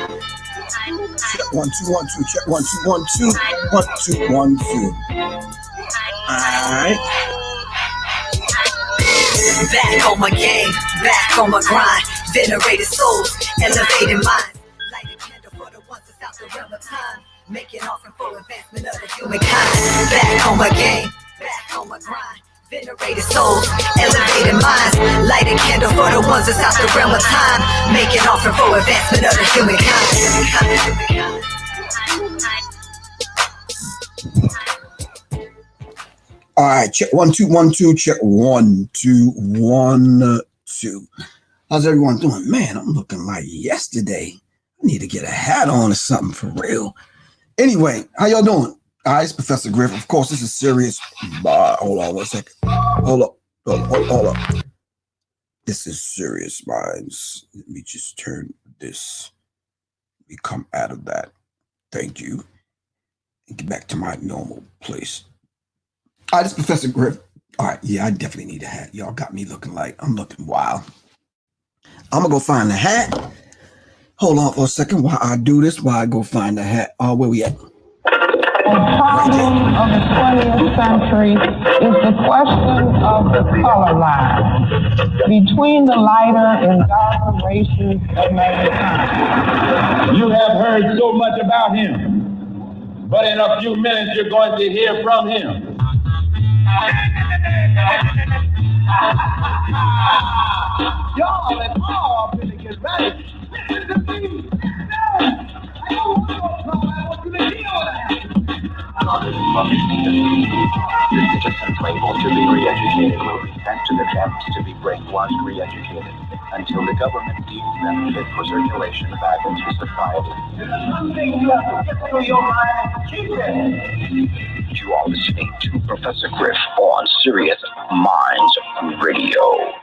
Check 1 2 1 2. Check 1 2 1 2 1 2 1 2. Alright. Back on my game, back on my grind. Venerated souls, elevated minds. Light a candle for the ones that's out the realm of time. Making offering for advancement of the humankind. Back on my game, back on my grind. Venerated souls, elevated minds. Light a candle for the ones that's out the realm of time. Making offering for advancement of the humankind. All right, check 1 2 1 2. Check 1 2 1 2. How's everyone doing? Man, I'm looking like yesterday. I need to get a hat on or something for real. Anyway, how y'all doing? All right, it's Professor Griff. Of course, this is serious. Hold on 1 second. Hold up. This is Serious Minds. Let me just turn this. Let me come out of that. Thank you. And get back to my normal place. All right, it's Professor Griff. All right, yeah, I definitely need a hat. Y'all got me looking like I'm looking wild. I'm going to go find the hat. Hold on for a second while I do this, while I go find the hat. Where we at? The problem of the 20th century is the question of the color line between the lighter and darker races of mankind. You have heard so much about him, but in a few minutes you're going to hear from him. Y'all and all finna get ready. Listen to me. I don't want to I want you to hear what I have. The citizens labeled to be re-educated will be sent to the camps to be brainwashed, re-educated, until the government deems them fit for circulation back into society. You are listening to Professor Griff on Serious Minds Radio. All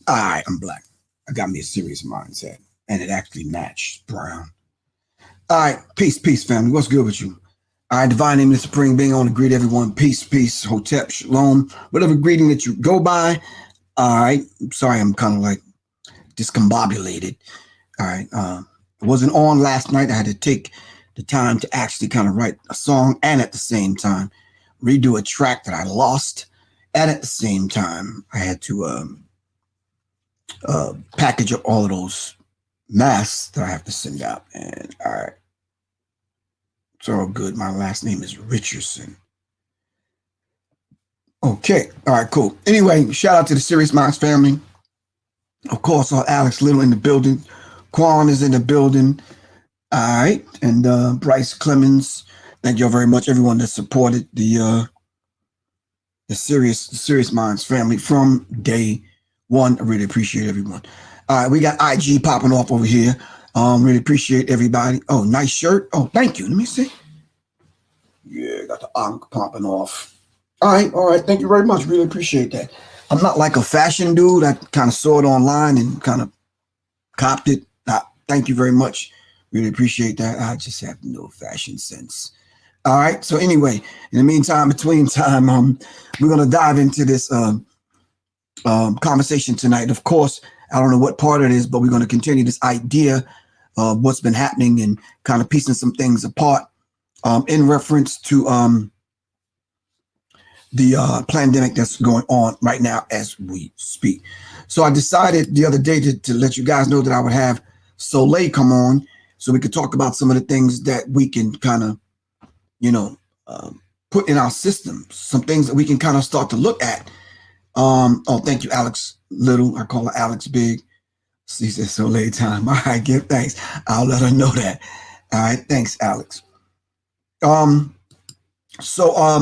right, I'm black. I got me a Serious Minds hat, and it actually matched brown. All right, peace, family. What's good with you? All right, divine name of the supreme being, I want to greet everyone. Peace, hotep, shalom, whatever greeting that you go by. All right, sorry, I'm kind of like discombobulated. All right, I wasn't on last night. I had to take the time to actually kind of write a song and at the same time redo a track that I lost. And at the same time, I had to package up all of those masks that I have to send out. And all right. It's all good. My last name is Richardson. Okay. All right, cool. Anyway, shout out to the Serious Minds family. Of course, Alex Little in the building. Quan is in the building. All right. And Bryce Clemens. Thank you all very much. Everyone that supported the Serious Minds family from day one. I really appreciate everyone. All right. We got IG popping off over here. Really appreciate everybody. Oh, nice shirt. Oh, thank you. Let me see. Yeah, got the Ankh popping off. All right. Thank you very much. Really appreciate that. I'm not like a fashion dude. I kind of saw it online and kind of copped it. Thank you very much. Really appreciate that. I just have no fashion sense. All right. So anyway, in the meantime, between time, we're going to dive into this conversation tonight. Of course, I don't know what part it is, but we're going to continue this idea of what's been happening and kind of piecing some things apart in reference to the pandemic that's going on right now as we speak. So I decided the other day to let you guys know that I would have Soleil come on so we could talk about some of the things that we can kind of, put in our systems, some things that we can kind of start to look at. Thank you, Alex Little. I call her Alex Big. She said Soleil time. All right, give thanks. I'll let her know that. All right, thanks, Alex. So I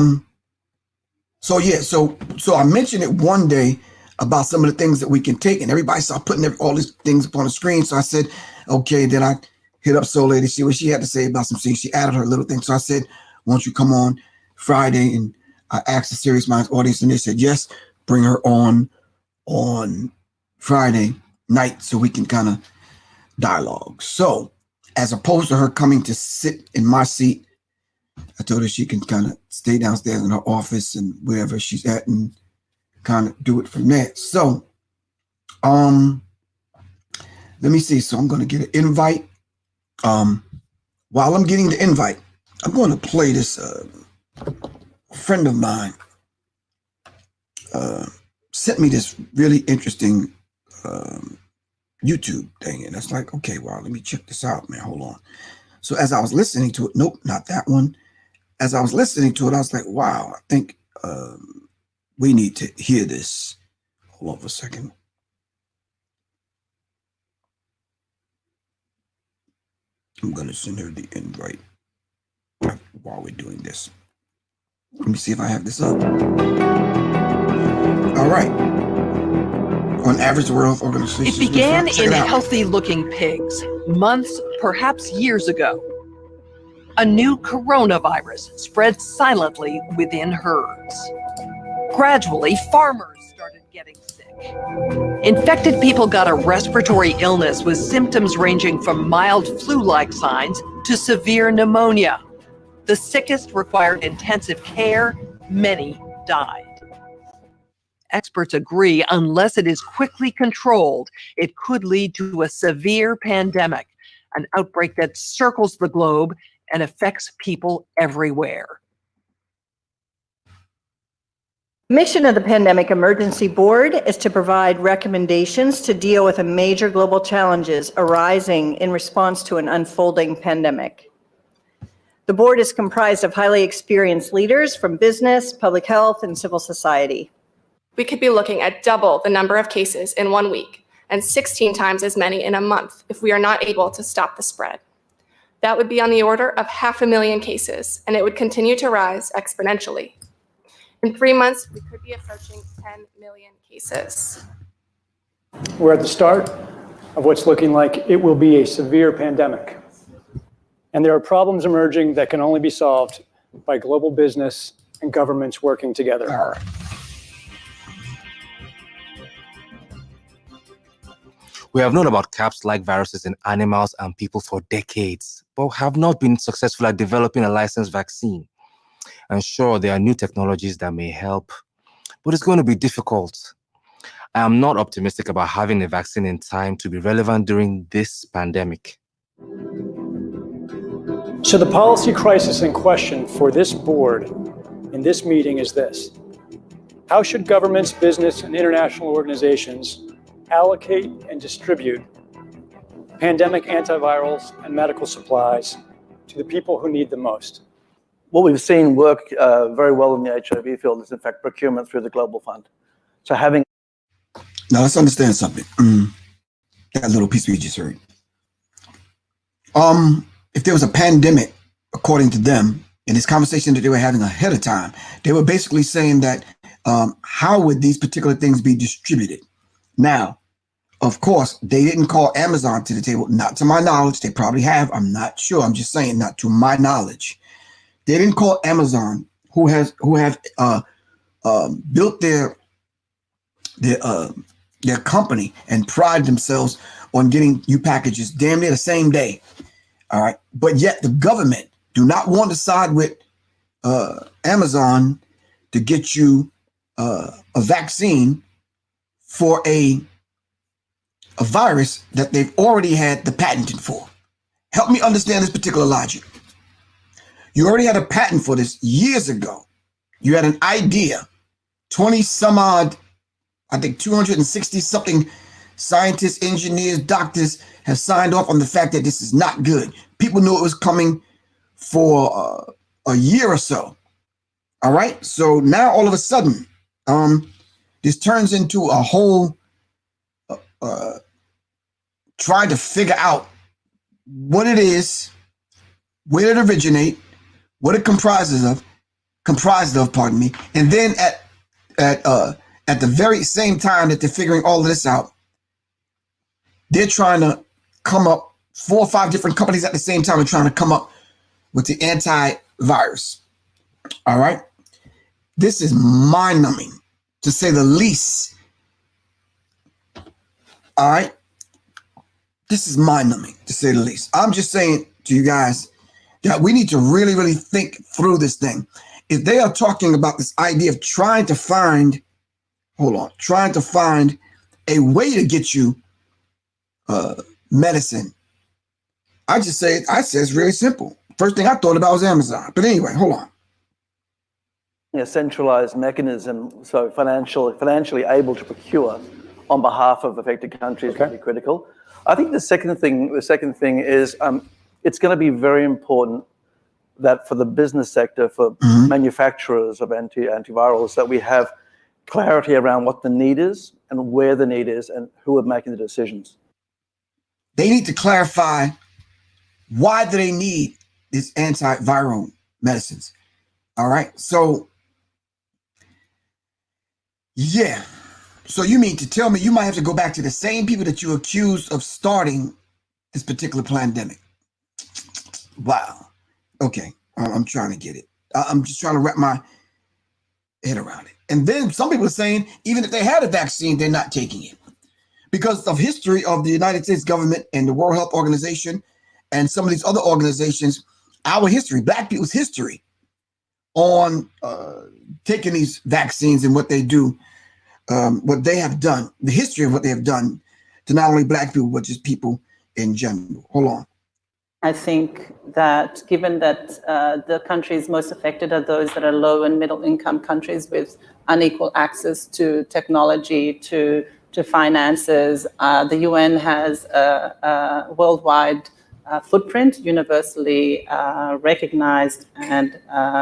mentioned it one day about some of the things that we can take, and everybody started putting all these things up on the screen. So I said, okay, then I hit up Soleil to see what she had to say about some things. She added her little thing. So I said, why don't you come on Friday? And I asked the Serious Minds audience, and they said, yes, bring her on Friday night so we can kind of dialogue. So as opposed to her coming to sit in my seat, I told her she can kind of stay downstairs in her office and wherever she's at and kind of do it from there. So let me see. So I'm going to get an invite While I'm getting the invite, I'm going to play this. Friend of mine sent me this really interesting YouTube thing, and it's like, okay, wow, let me check this out, man. Hold on. So as I was listening to it, nope, not that one. As I was listening to it, I was like, wow, I think we need to hear this. Hold on for a second. I'm going to send her the invite while we're doing this. Let me see if I have this up. All right. On average, the World Health Organization. It began in healthy-looking pigs, months, perhaps years ago. A new coronavirus spread silently within herds. Gradually, farmers started getting sick. Infected people got a respiratory illness with symptoms ranging from mild flu-like signs to severe pneumonia. The sickest required intensive care. Many died. Experts agree, unless it is quickly controlled, it could lead to a severe pandemic, an outbreak that circles the globe and affects people everywhere. The mission of the Pandemic Emergency Board is to provide recommendations to deal with the major global challenges arising in response to an unfolding pandemic. The board is comprised of highly experienced leaders from business, public health, and civil society. We could be looking at double the number of cases in 1 week and 16 times as many in a month if we are not able to stop the spread. That would be on the order of 500,000 cases, and it would continue to rise exponentially. In 3 months, we could be approaching 10 million cases. We're at the start of what's looking like it will be a severe pandemic. And there are problems emerging that can only be solved by global business and governments working together. All right. We have known about caps-like viruses in animals and people for decades, but have not been successful at developing a licensed vaccine. And sure, there are new technologies that may help, but it's going to be difficult. I am not optimistic about having a vaccine in time to be relevant during this pandemic. So the policy crisis in question for this board in this meeting is this: how should governments, business, and international organizations allocate and distribute pandemic antivirals and medical supplies to the people who need them most? What we've seen work very well in the HIV field is, in fact, procurement through the Global Fund. So having... Now, let's understand something. That little piece we just heard. If there was a pandemic, according to them, in this conversation that they were having ahead of time, they were basically saying that how would these particular things be distributed? Now, of course, they didn't call Amazon to the table, not to my knowledge. They probably have. I'm not sure. I'm just saying, not to my knowledge. They didn't call Amazon, who have built their company and pride themselves on getting you packages damn near the same day. All right. But yet the government do not want to side with Amazon to get you a vaccine for a virus that they've already had the patent for. Help me understand this particular logic. You already had a patent for this years ago. You had an idea. 20 some odd, I think 260 something scientists, engineers, doctors have signed off on the fact that this is not good. People knew it was coming for a year or so. All right. So now all of a sudden, this turns into a whole trying to figure out what it is, where it originate, what it comprised of, pardon me. And then at the very same time that they're figuring all of this out, they're trying to come up, 4 or 5 different companies at the same time are trying to come up with the antivirus. All right. This is mind-numbing, to say the least. All right. This is mind-numbing, to say the least. I'm just saying to you guys that we need to really, really think through this thing. If they are talking about this idea of trying to find a way to get you medicine I say it's really simple. First thing I thought about was Amazon. But anyway, hold on. A centralized mechanism, so financially able to procure on behalf of affected countries would be critical. I think the second thing is it's going to be very important that for the business sector, for manufacturers of antivirals, that we have clarity around what the need is and where the need is and who are making the decisions. They need to clarify why do they need these antiviral medicines. All right. So, yeah. So you mean to tell me you might have to go back to the same people that you accused of starting this particular pandemic? Wow. Okay. I'm trying to get it. I'm just trying to wrap my head around it. And then some people are saying even if they had a vaccine, they're not taking it because of history of the United States government and the World Health Organization and some of these other organizations, our history, Black people's history on taking these vaccines and what they do, what they have done, the history of what they have done to not only Black people, but just people in general. Hold on. I think that given that the countries most affected are those that are low and middle income countries with unequal access to technology, to finances, the UN has a worldwide footprint, universally recognized, and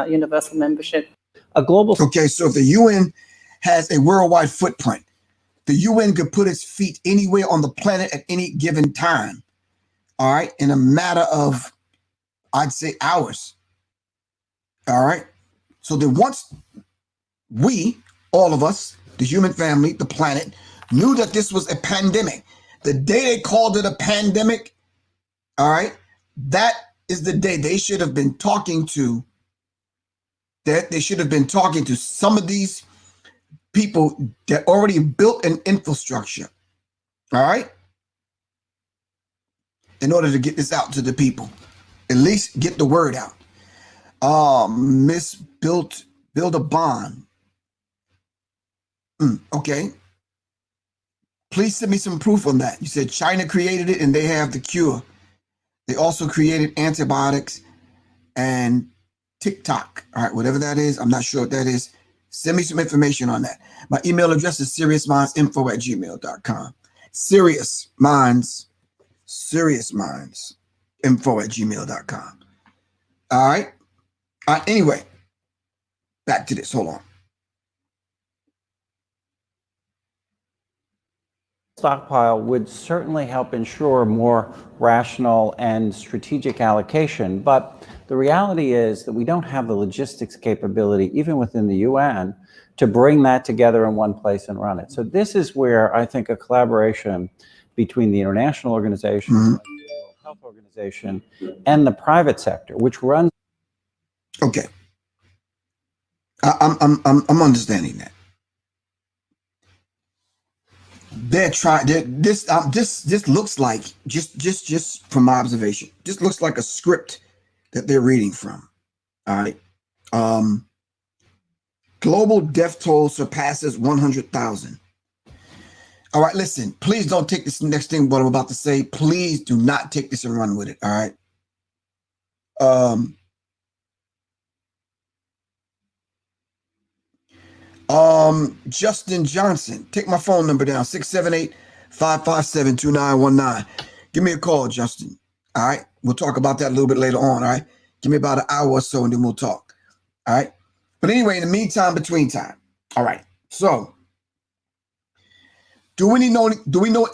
universal membership. A global. Okay, so if the UN has a worldwide footprint, the UN could put its feet anywhere on the planet at any given time. All right, in a matter of, I'd say, hours. All right. So then once we, all of us, the human family, the planet, knew that this was a pandemic, the day they called it a pandemic, all right, that is the day they should have been talking to, they should have been talking to some of these people that already built an infrastructure, all right, in order to get this out to the people, at least get the word out. Build a bond. Okay. Please send me some proof on that. You said China created it and they have the cure. They also created antibiotics and TikTok. All right, whatever that is, I'm not sure what that is. Send me some information on that. My email address is seriousmindsinfo@gmail.com. seriousmindsinfo@gmail.com. All right. Anyway, back to this. Hold on. Stockpile would certainly help ensure more rational and strategic allocation. But the reality is that we don't have the logistics capability, even within the UN, to bring that together in one place and run it. So this is where I think a collaboration between the international organizations, like the World Health Organization, and the private sector, which runs. Okay. I'm understanding that. They're trying. This looks like just from my observation. This looks like a script that they're reading from. All right. Global death toll surpasses 100,000. All right. Listen. Please don't take this next thing. What I'm about to say. Please do not take this and run with it. All right. Justin Johnson, take my phone number down, 678-557-2919. Give me a call, Justin. All right. We'll talk about that a little bit later on. All right. Give me about an hour or so and then we'll talk. All right. But anyway, in the meantime, between time. All right. So do we know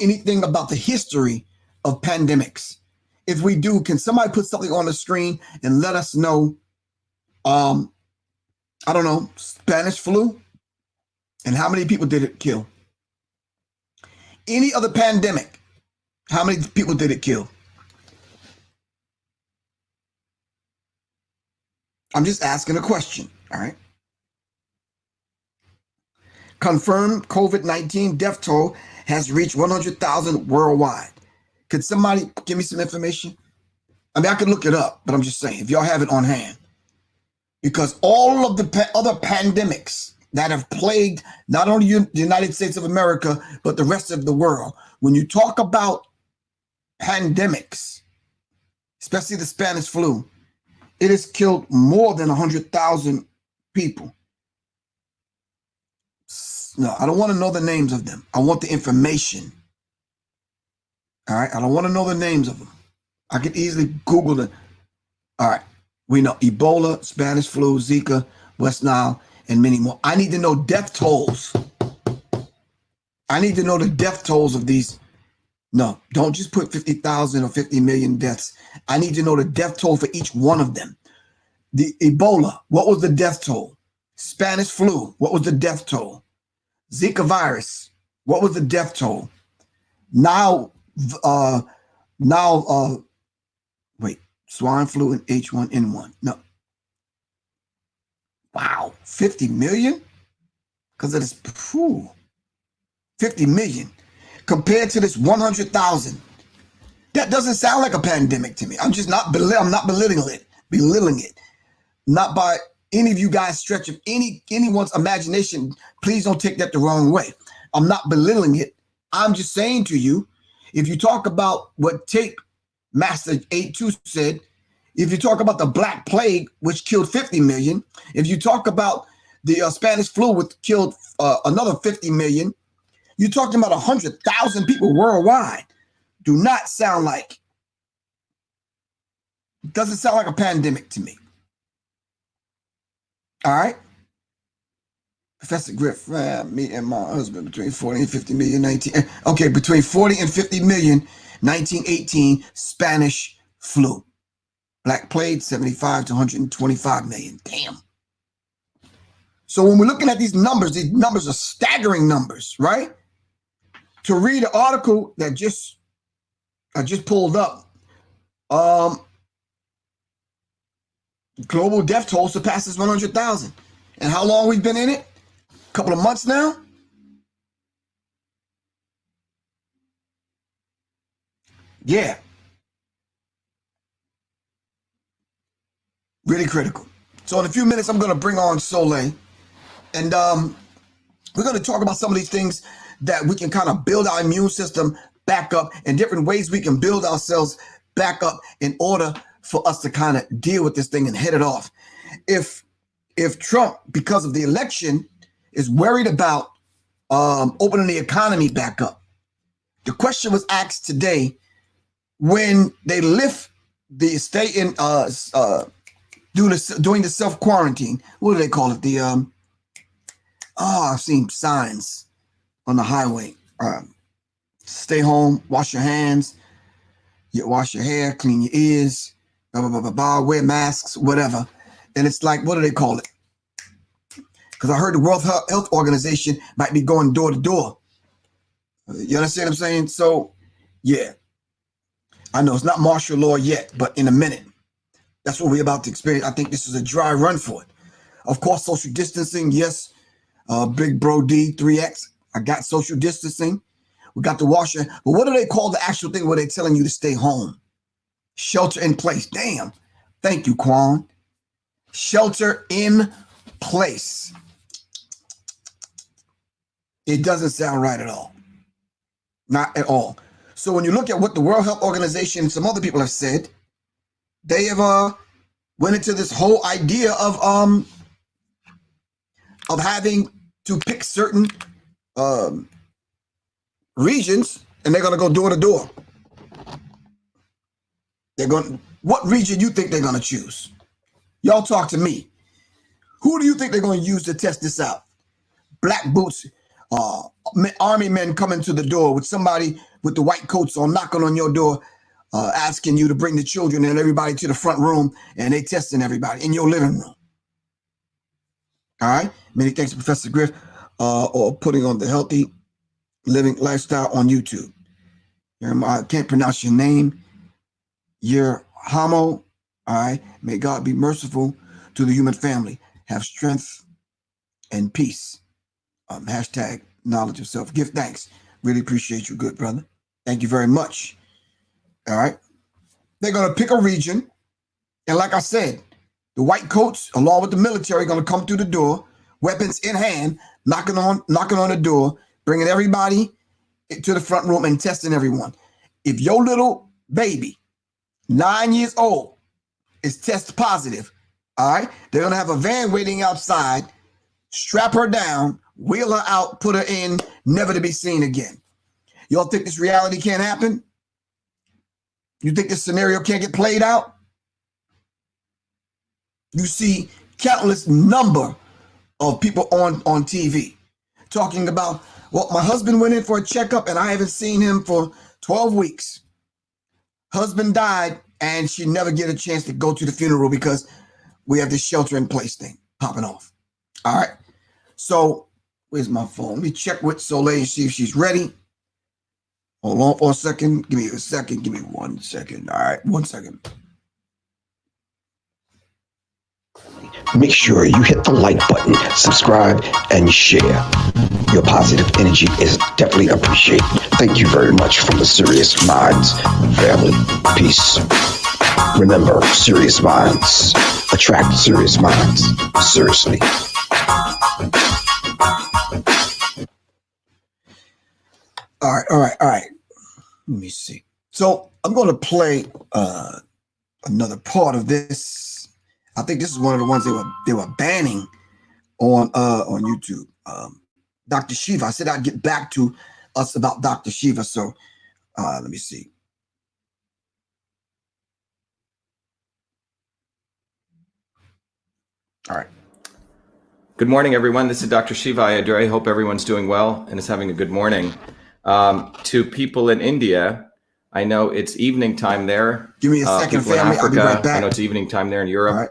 anything about the history of pandemics? If we do, can somebody put something on the screen and let us know, I don't know, Spanish flu? And how many people did it kill? Any other pandemic, how many people did it kill? I'm just asking a question, all right? Confirmed COVID-19 death toll has reached 100,000 worldwide. Could somebody give me some information? I mean, I could look it up, but I'm just saying, if y'all have it on hand. Because all of the other pandemics that have plagued not only the United States of America, but the rest of the world. When you talk about pandemics, especially the Spanish flu, it has killed more than 100,000 people. No, I don't want to know the names of them. I want the information. All right, I don't want to know the names of them. I could easily Google them. All right, we know Ebola, Spanish flu, Zika, West Nile, and many more. I need to know death tolls. I need to know the death tolls of these. No, don't just put 50,000 or 50 million deaths. I need to know the death toll for each one of them. The Ebola, what was the death toll? Spanish flu, what was the death toll? Zika virus, what was the death toll? Swine flu and H1N1. No. Wow, 50 million? Because of this, 50 million compared to this 100,000. That doesn't sound like a pandemic to me. I'm just not I'm not belittling it. Not by any of you guys stretch of anyone's imagination. Please don't take that the wrong way. I'm not belittling it. I'm just saying to you, if you talk about what Tape Master 82 said, if you talk about the Black Plague, which killed 50 million, if you talk about the Spanish flu, which killed another 50 million, you're talking about 100,000 people worldwide. Doesn't sound like a pandemic to me. All right. Professor Griff, me and my husband between 40 and 50 million, between 40 and 50 million, 1918 Spanish flu. Black Plague, 75 to 125 million. Damn. So when we're looking at these numbers are staggering numbers, right? To read an article that I just pulled up, global death toll surpasses 100,000. And how long we've been in it? A couple of months now? Yeah. Really critical. So in a few minutes, I'm going to bring on Soleil. And we're going to talk about some of these things that we can kind of build our immune system back up and different ways we can build ourselves back up in order for us to kind of deal with this thing and head it off. If Trump, because of the election, is worried about opening the economy back up, the question was asked today when they lift the stay in doing the self-quarantine. What do they call it? I've seen signs on the highway. Stay home, wash your hands, wash your hair, clean your ears, blah, blah, blah, blah, blah, wear masks, whatever. And it's like, what do they call it? Because I heard the World Health Organization might be going door to door. You understand what I'm saying? So, yeah. I know it's not martial law yet, but in a minute. That's what we're about to experience. I think this is a dry run for it. Of course, social distancing, yes. Big Bro D, 3X. I got social distancing. We got the washer. But what do they call the actual thing where they're telling you to stay home? Shelter in place. Damn. Thank you, Quan. Shelter in place. It doesn't sound right at all. Not at all. So when you look at what the World Health Organization and some other people have said, they have went into this whole idea of having to pick certain regions, and they're going to go door to door. What region you think they're going to choose? Y'all talk to me. Who do you think they're going to use to test this out? Black boots, army men coming to the door with somebody with the white coats on, knocking on your door, asking you to bring the children and everybody to the front room, and they testing everybody in your living room. All right. Many thanks to Professor Griff or putting on the Healthy Living Lifestyle on YouTube. I can't pronounce your name. You're Hamo. All right. May God be merciful to the human family. Have strength and peace. Hashtag knowledge of self. Give thanks. Really appreciate you, good brother. Thank you very much. All right. They're going to pick a region. And like I said, the white coats, along with the military, are going to come through the door, weapons in hand, knocking on the door, bringing everybody to the front room and testing everyone. If your little baby 9 years old, is test positive. All right. They're going to have a van waiting outside, strap her down, wheel her out, put her in, never to be seen again. Y'all think this reality can't happen? You think this scenario can't get played out? You see countless number of people on TV talking about, well, my husband went in for a checkup and I haven't seen him for 12 weeks. Husband died and she never get a chance to go to the funeral because we have this shelter in place thing popping off. All right. So where's my phone? Let me check with Soleil and see if she's ready. Hold on for a second. Give me a second. Give me 1 second. All right. 1 second. Make sure you hit the like button, subscribe, and share. Your positive energy is definitely appreciated. Thank you very much from the Serious Minds family. Peace. Remember, serious minds attract serious minds. Seriously. All right. Let me see. So I'm going to play another part of this. I think this is one of the ones they were banning on YouTube. Dr. Shiva. I said I'd get back to us about Dr. Shiva. So let me see. All right. Good morning, everyone. This is Dr. Shiva Ayyadurai. Hope everyone's doing well and is having a good morning. To people in India, I know it's evening time there. Give me a second, family. Africa, I'll be right back. I know it's evening time there in Europe. All right.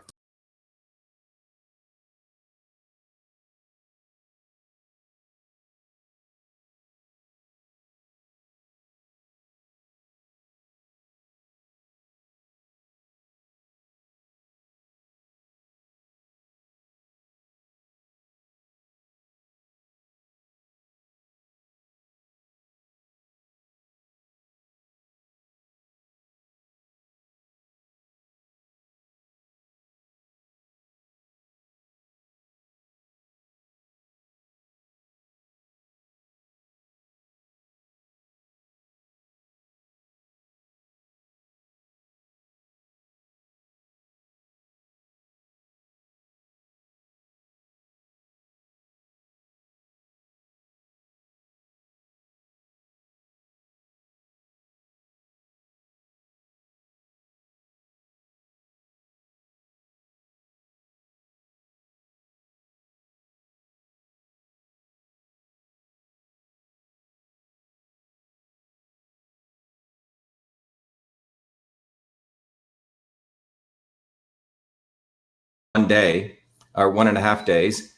One day or 1.5 days.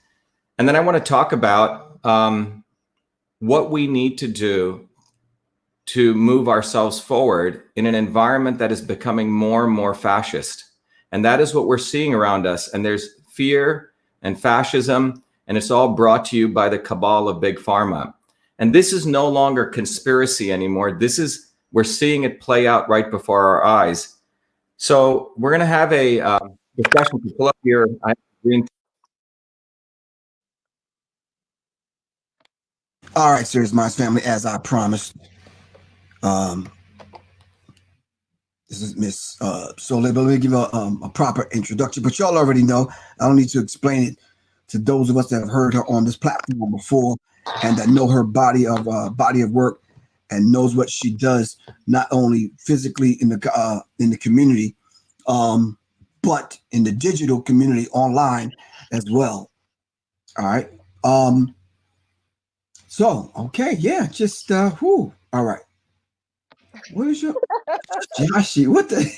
And then I want to talk about what we need to do to move ourselves forward in an environment that is becoming more and more fascist. And that is what we're seeing around us. And there's fear and fascism, and it's all brought to you by the cabal of Big Pharma. And this is no longer conspiracy anymore. We're seeing it play out right before our eyes. So we're going to have a discussion to pull up here. All right, Serious Minds family, as I promised. This is Miss Soleil, but let me give a proper introduction. But y'all already know. I don't need to explain it to those of us that have heard her on this platform before and that know her body of work and knows what she does, not only physically in the community, but in the digital community online as well. All right. So, okay, yeah, just all right. What is your Shashi? What the? Is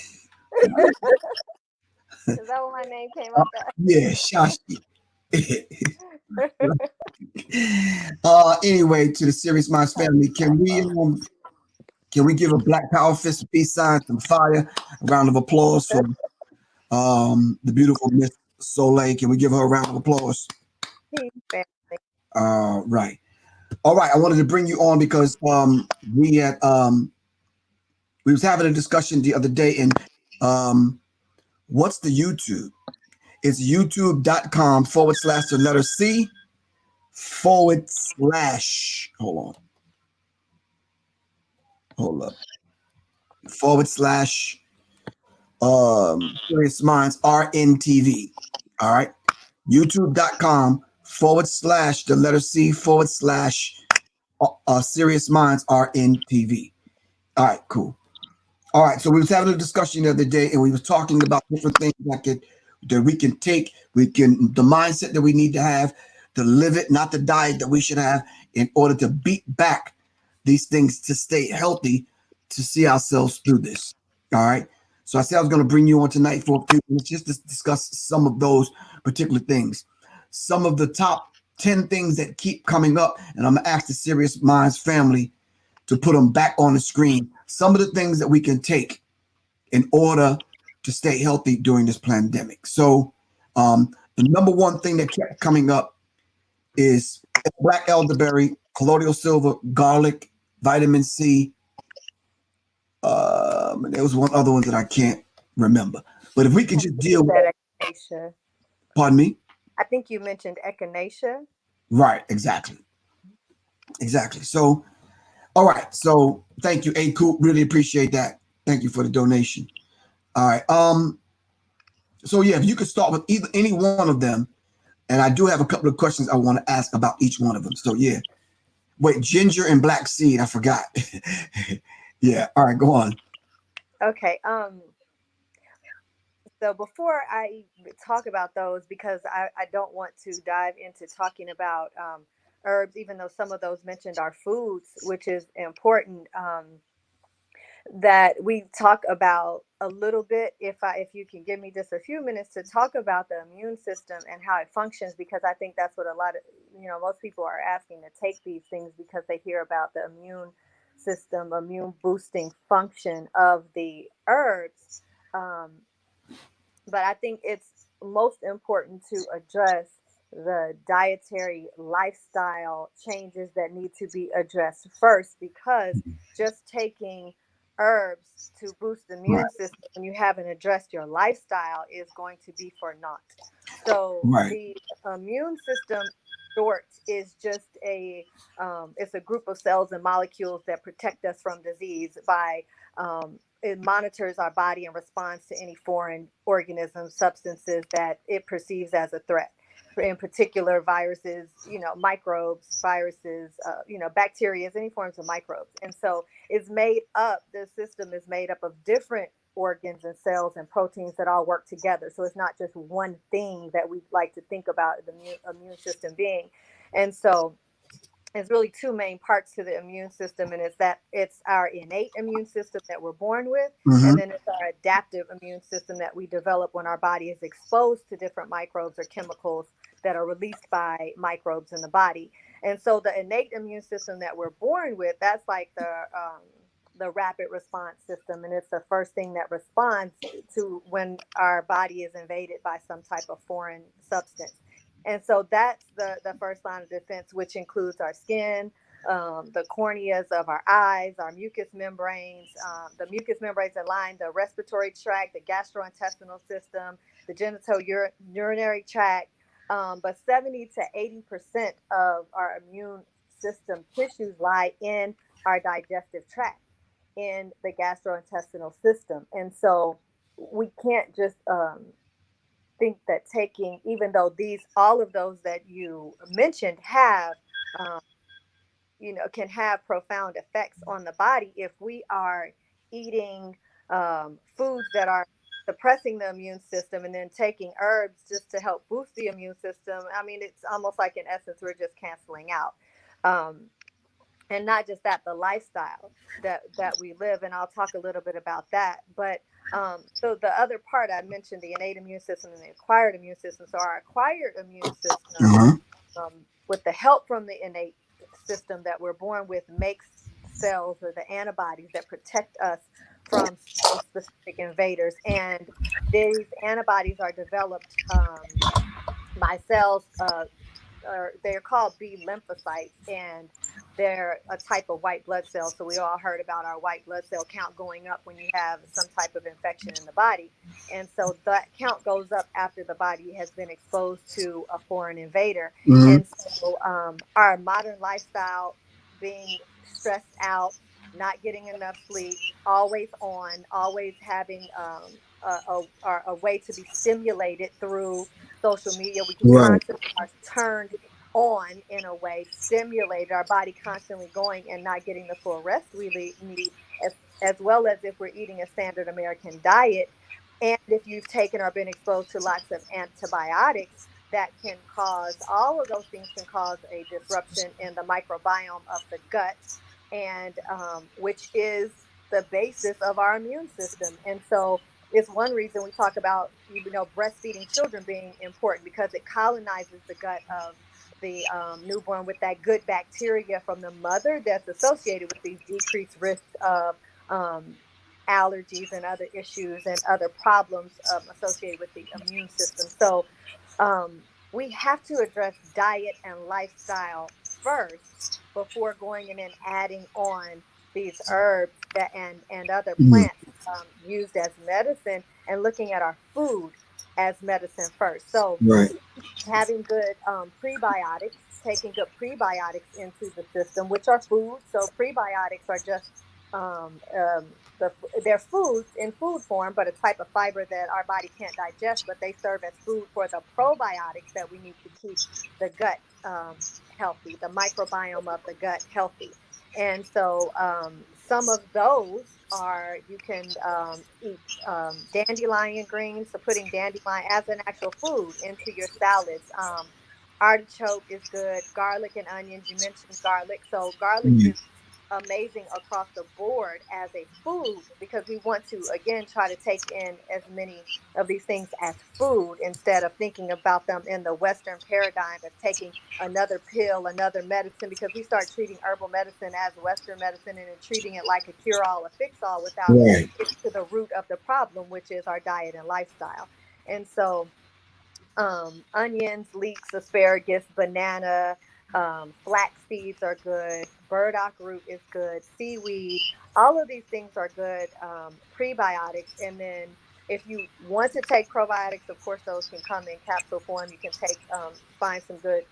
that what my name came up as? Yeah, Shashi. Anyway, to the Serious Minds family, can we give a Black Power fist, peace sign, some fire, a round of applause for the beautiful Miss Soleil? Can we give her a round of applause? Right. All right. I wanted to bring you on because we was having a discussion the other day, and what's the YouTube? It's youtube.com / the letter C / hold up / Serious Minds RNTV. All right. YouTube.com/C/ Serious Minds RNTV. All right, cool. All right, so we was having a discussion the other day, and we was talking about different things that we can take, the mindset that we need to have to live it, not the diet that we should have in order to beat back these things to stay healthy, to see ourselves through this. All right. So I said I was going to bring you on tonight for a few minutes just to discuss some of those particular things. Some of the top 10 things that keep coming up, and I'm going to ask the Serious Minds family to put them back on the screen. Some of the things that we can take in order to stay healthy during this pandemic. So the number one thing that kept coming up is black elderberry, colloidal silver, garlic, vitamin C. There was one other one that I can't remember. But if we can just deal with echinacea. Pardon me? I think you mentioned echinacea. Right, exactly. Exactly. So, all right. So thank you, A. Coop. Really appreciate that. Thank you for the donation. All right. So yeah, if you could start with any one of them, and I do have a couple of questions I want to ask about each one of them. So yeah. Wait, ginger and black seed, I forgot. Yeah. All right, go on. Okay. So before I talk about those, because I don't want to dive into talking about herbs, even though some of those mentioned are foods, which is important. That we talk about a little bit, if you can give me just a few minutes to talk about the immune system and how it functions, because I think that's what a lot of, most people are asking to take these things because they hear about the immune system, immune boosting function of the herbs. But I think it's most important to address the dietary lifestyle changes that need to be addressed first, because just taking herbs to boost the immune system when you haven't addressed your lifestyle is going to be for naught. So the immune system short is just it's a group of cells and molecules that protect us from disease by it monitors our body and responds to any foreign organisms, substances that it perceives as a threat. In particular, viruses, microbes, viruses, bacteria, any forms of microbes. And so the system is made up of different organs and cells and proteins that all work together. So it's not just one thing that we like to think about the immune system being. And so there's really two main parts to the immune system, and it's our innate immune system that we're born with, and then it's our adaptive immune system that we develop when our body is exposed to different microbes or chemicals that are released by microbes in the body. And so the innate immune system that we're born with, that's like the rapid response system, and it's the first thing that responds to when our body is invaded by some type of foreign substance. And so that's the first line of defense, which includes our skin, the corneas of our eyes, our mucous membranes, the mucous membranes that line the respiratory tract, the gastrointestinal system, the genital urinary tract. But 70 to 80% of our immune system tissues lie in our digestive tract, in the gastrointestinal system. And so we can't just think that taking, even though all of those that you mentioned have, can have profound effects on the body, if we are eating foods that are suppressing the immune system and then taking herbs just to help boost the immune system. I mean, it's almost like in essence, we're just canceling out. And not just that, the lifestyle that we live, and I'll talk a little bit about that. But so the other part I mentioned, the innate immune system and the acquired immune system. So our acquired immune system, with the help from the innate system that we're born with, makes cells or the antibodies that protect us from specific invaders. And these antibodies are developed by cells, they're called B lymphocytes, and they're a type of white blood cell. So we all heard about our white blood cell count going up when you have some type of infection in the body. And so that count goes up after the body has been exposed to a foreign invader. And so our modern lifestyle, being stressed out, not getting enough sleep, always on, always having a way to be stimulated through social media. We Right. constantly are turned on in a way, stimulated, our body constantly going and not getting the full rest we need, as well as if we're eating a standard American diet. And if you've taken or been exposed to lots of antibiotics, that can cause, all of those things can cause a disruption in the microbiome of the gut, and which is the basis of our immune system. And so it's one reason we talk about, breastfeeding children being important, because it colonizes the gut of the newborn with that good bacteria from the mother that's associated with these decreased risks of allergies and other issues and other problems associated with the immune system. So we have to address diet and lifestyle first before going in and adding on these herbs and other Mm. plants used as medicine, and looking at our food as medicine first. So Right. having good prebiotics, taking good prebiotics into the system, which are food. So prebiotics are just um, um, they're foods in food form, but a type of fiber that our body can't digest, but they serve as food for the probiotics that we need to keep the gut healthy, the microbiome of the gut healthy. And so some of those are, you can eat dandelion greens, so putting dandelion as an actual food into your salads. Artichoke is good. Garlic and onions, you mentioned garlic. So garlic Mm. is amazing across the board as a food, because we want to, again, try to take in as many of these things as food instead of thinking about them in the Western paradigm of taking another pill, another medicine, because we start treating herbal medicine as Western medicine and then treating it like a cure-all, a fix-all, without Right. getting to the root of the problem, which is our diet and lifestyle. And so onions, leeks, asparagus, banana, flax seeds are good. Burdock root is good. Seaweed, all of these things are good prebiotics. And then if you want to take probiotics, of course, those can come in capsule form. You can find some good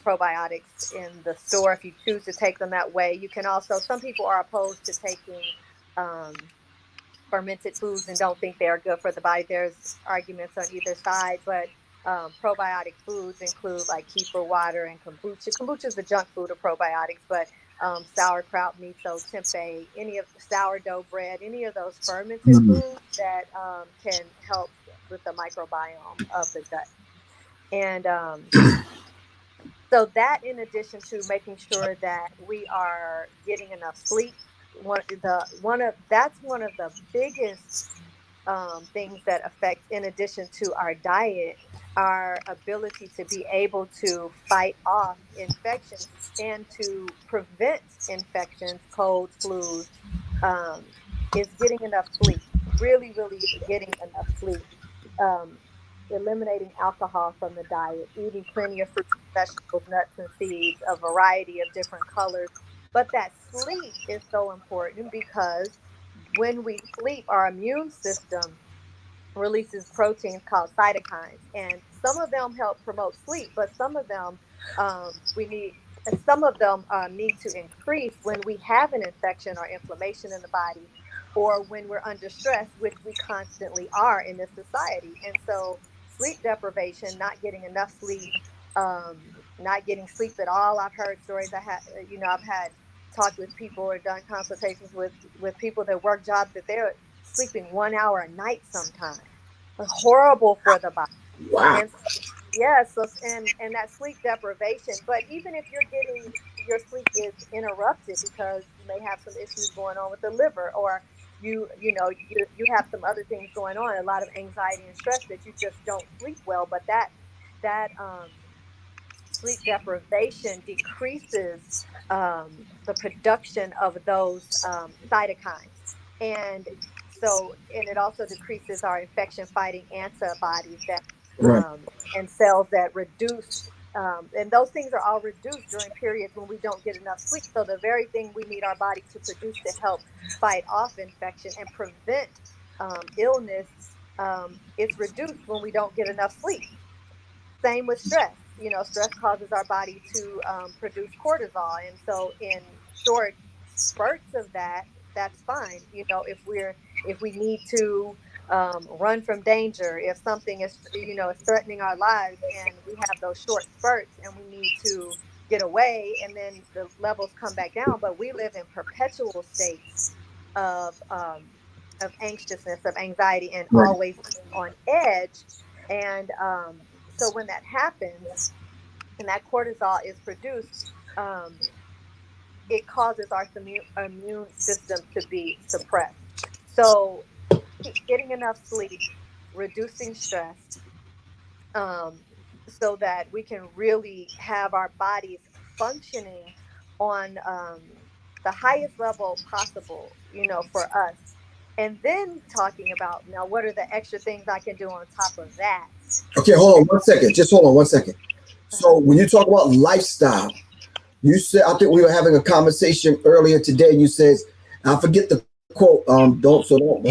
probiotics in the store if you choose to take them that way. You can also, some people are opposed to taking um, fermented foods and don't think they are good for the body. There's arguments on either side, but probiotic foods include like kefir water and kombucha. Kombucha is the junk food of probiotics, but sauerkraut, miso, tempeh, any of sourdough bread, any of those fermented Mm. foods that can help with the microbiome of the gut. And so that, in addition to making sure that we are getting enough sleep, that's one of the biggest things that affect, in addition to our diet, our ability to be able to fight off infections and to prevent infections, colds, flus, um, is getting enough sleep. Really, really getting enough sleep. Um, Eliminating alcohol from the diet, eating plenty of fruits, vegetables, nuts, and seeds, a variety of different colors. But that sleep is so important, because when we sleep, our immune system releases proteins called cytokines, and some of them help promote sleep, but some of them we need. Some of them need to increase when we have an infection or inflammation in the body, or when we're under stress, which we constantly are in this society. And so, sleep deprivation, not getting enough sleep, not getting sleep at all. I've heard stories. I've had talked with people or done consultations with people that work jobs that they're sleeping 1 hour a night sometimes. Horrible for the body. Wow. And yes, so, and that sleep deprivation. But even if your sleep is interrupted because you may have some issues going on with the liver, or you have some other things going on, a lot of anxiety and stress, that you just don't sleep well. But that sleep deprivation decreases the production of those cytokines. And and it also decreases our infection fighting antibodies Right. and cells that reduce. And those things are all reduced during periods when we don't get enough sleep. So the very thing we need our body to produce to help fight off infection and prevent illness is reduced when we don't get enough sleep. Same with stress. Stress causes our body to produce cortisol, and so in short, spurts of that, that's fine. You know, if we need to run from danger, if something is, you know, is threatening our lives, and we have those short spurts and we need to get away, and then the levels come back down. But we live in perpetual states of anxiousness, of anxiety, and Right. always on edge. And so when that happens and that cortisol is produced, it causes our immune system to be suppressed. So getting enough sleep, reducing stress, um, so that we can really have our bodies functioning on the highest level possible, you know, for us. And then talking about, now, what are the extra things I can do on top of that? Okay, hold on 1 second. Just hold on 1 second. So when you talk about lifestyle, you said, I think we were having a conversation earlier today. And you said, I forget the quote. Don't hold.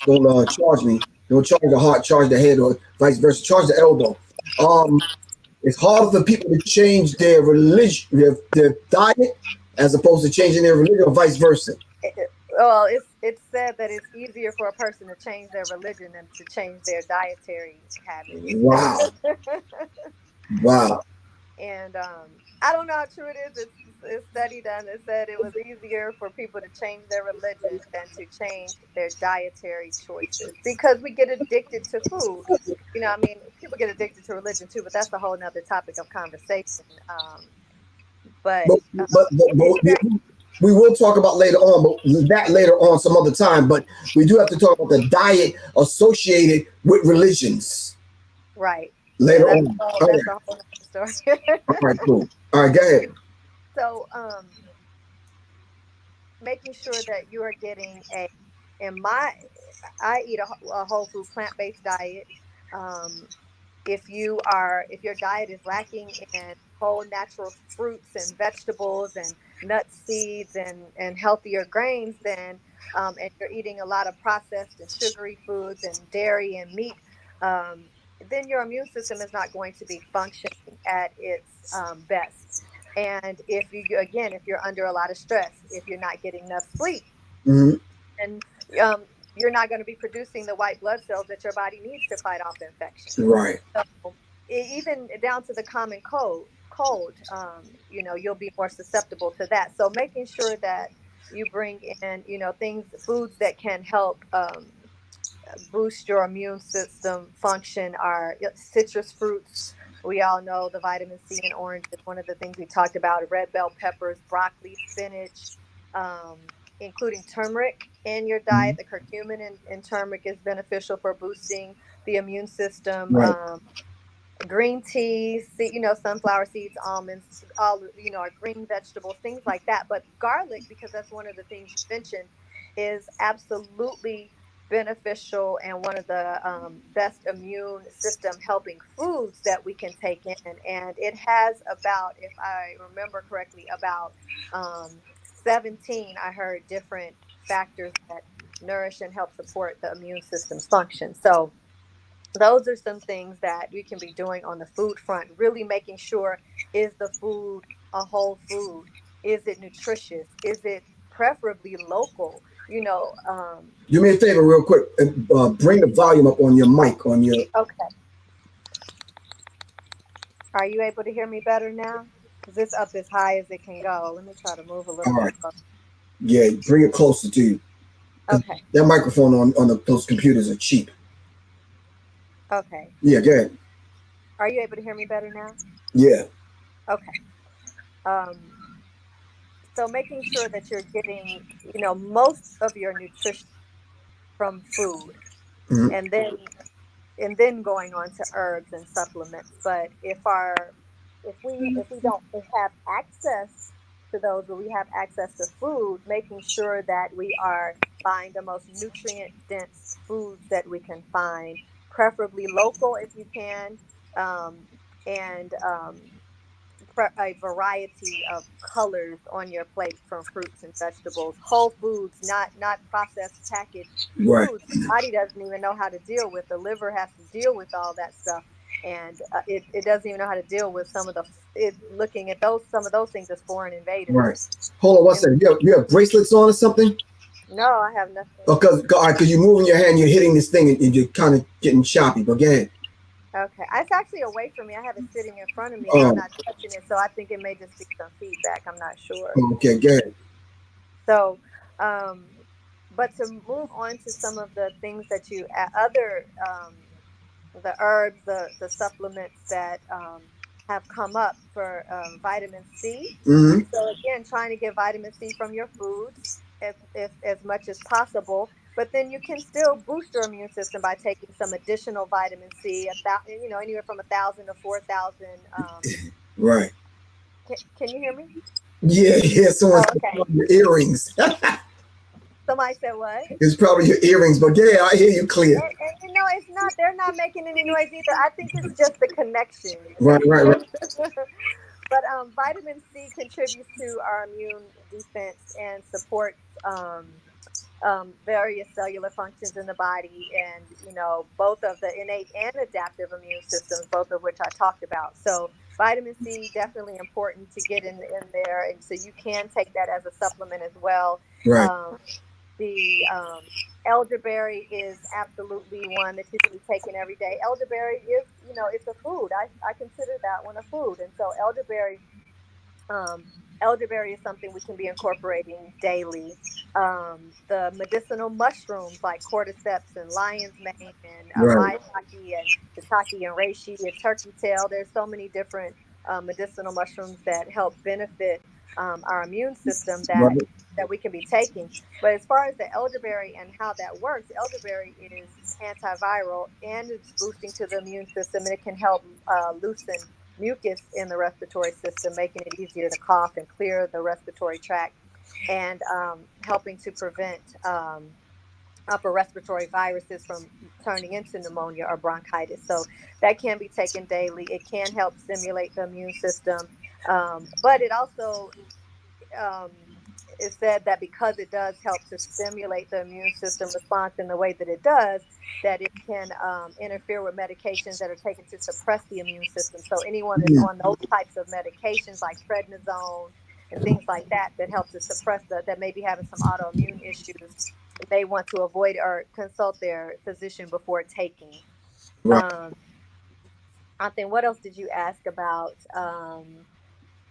Don't charge me. Don't charge the heart, charge the head, or vice versa. Charge the elbow. It's hard for people to change their religion, their diet, as opposed to changing their religion, or vice versa. Well, it's said that it's easier for a person to change their religion than to change their dietary habits. Wow. Wow. And I don't know how true it is. It's study done that said it was easier for people to change their religion than to change their dietary choices, because we get addicted to food. You know, I mean, people get addicted to religion too, but that's a whole nother topic of conversation. But we will talk about later on, but that later on some other time. But we do have to talk about the diet associated with religions. Right. Later Yeah, on. that's a whole other story. All right, cool. All right, go ahead. So, making sure that you are getting I eat a whole food plant-based diet. If your diet is lacking in whole natural fruits and vegetables and nuts, seeds, and healthier grains, then and you're eating a lot of processed and sugary foods and dairy and meat, then your immune system is not going to be functioning at its best. And if you're under a lot of stress, if you're not getting enough sleep, mm-hmm. and you're not going to be producing the white blood cells that your body needs to fight off infection. Right. So even down to the common cold, you know, you'll be more susceptible to that. So making sure that you bring in, you know, foods that can help boost your immune system function are citrus fruits. We all know the vitamin C in orange is one of the things we talked about. Red bell peppers, broccoli, spinach, including turmeric in your diet. The curcumin in turmeric is beneficial for boosting the immune system. Right. Green teas, you know, sunflower seeds, almonds, all, you know, are green vegetables, things like that. But garlic, because that's one of the things you mentioned, is absolutely beneficial and one of the best immune system helping foods that we can take in. And it has about, if I remember correctly, about 17, I heard, different factors that nourish and help support the immune system's function. So those are some things that we can be doing on the food front, really making sure, is the food a whole food? Is it nutritious? Is it preferably local? You know, do me a favor real quick, and bring the volume up on your mic, on your. Okay. Are you able to hear me better now? Because it's up as high as it can go. Let me try to move a little bit closer. Yeah, bring it closer to you. Okay. That microphone on those computers are cheap. Okay. Yeah, go ahead. Are you able to hear me better now? Yeah. Okay. So making sure that you're getting, you know, most of your nutrition from food, and then going on to herbs and supplements. But if we don't have access to those, but we have access to food, making sure that we are buying the most nutrient dense foods that we can find, preferably local if you can, and a variety of colors on your plate from fruits and vegetables, whole foods, not processed packaged Right. foods. The body doesn't even know how to deal with. The liver has to deal with all that stuff. and it doesn't even know how to deal with some of looking at some of those things as foreign invaders. Right. Hold on one second. You have bracelets on or something? No, I have nothing. Because you're moving your hand, you're hitting this thing, and you're kind of getting choppy. But go ahead. Okay, it's actually away from me. I have it sitting in front of me. I'm not touching it, so I think it may just be some feedback. I'm not sure. Okay, go ahead. So, but to move on to some of the things that the herbs, the supplements that have come up for vitamin C. Mm-hmm. So again, trying to get vitamin C from your foods as much as possible. But then you can still boost your immune system by taking some additional vitamin C, anywhere from 1,000 to 4,000. Right. Can you hear me? Yeah. Someone said your earrings. Somebody said what? It's probably your earrings, but yeah, I hear you clear. And it's not. They're not making any noise either. I think it's just the connection. Right. But vitamin C contributes to our immune defense and supports various cellular functions in the body, and both of the innate and adaptive immune systems, both of which I talked about. So vitamin C definitely important to get in there, and so you can take that as a supplement as well. Right. The elderberry is absolutely one that you should be taking every day. Elderberry is, it's a food. I consider that one a food, and so elderberry is something we can be incorporating daily. The medicinal mushrooms like cordyceps and lion's mane and maitake and shiitake and reishi and turkey tail. There's so many different medicinal mushrooms that help benefit our immune system that we can be taking. But as far as the elderberry and how that works, elderberry is antiviral and it's boosting to the immune system, and it can help loosen mucus in the respiratory system, making it easier to cough and clear the respiratory tract, and helping to prevent upper respiratory viruses from turning into pneumonia or bronchitis. So that can be taken daily. It can help stimulate the immune system, but it also is said that because it does help to stimulate the immune system response in the way that it does, that it can interfere with medications that are taken to suppress the immune system. So anyone that's on those types of medications like prednisone and things like that help to suppress that may be having some autoimmune issues, may want to avoid or consult their physician before taking. I think, what else did you ask about?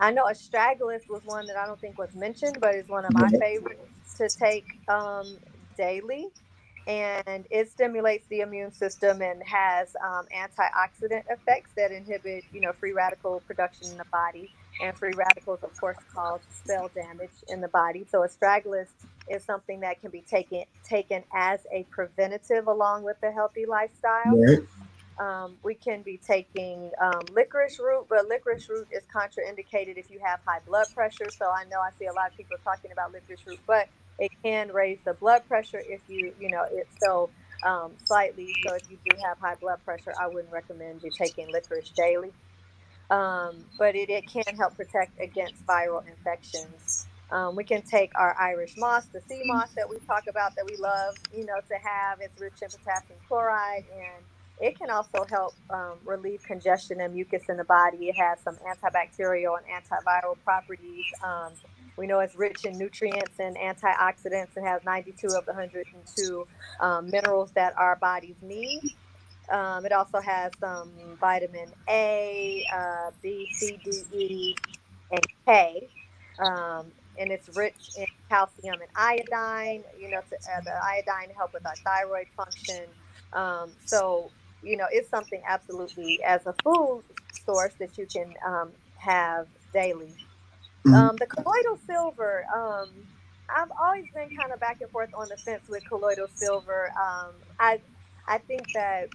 I know astragalus was one that I don't think was mentioned, but is one of my favorites to take daily. And it stimulates the immune system and has antioxidant effects that inhibit, free radical production in the body. And free radicals, of course, cause cell damage in the body. So astragalus is something that can be taken as a preventative along with a healthy lifestyle. Right. We can be taking licorice root, but licorice root is contraindicated if you have high blood pressure. So I know I see a lot of people talking about licorice root, but it can raise the blood pressure if it's so slightly. So if you do have high blood pressure, I wouldn't recommend you taking licorice daily. But it can help protect against viral infections. We can take our Irish moss, the sea moss that we talk about, that we love, to have. It's rich in potassium chloride, and it can also help relieve congestion and mucus in the body. It has some antibacterial and antiviral properties. We know it's rich in nutrients and antioxidants, and has 92 of the 102 minerals that our bodies need. It also has some vitamin A, B, C, D, E, and K. And it's rich in calcium and iodine, the iodine to help with our thyroid function. So, it's something absolutely as a food source that you can have daily. The colloidal silver, I've always been kind of back and forth on the fence with colloidal silver. I think that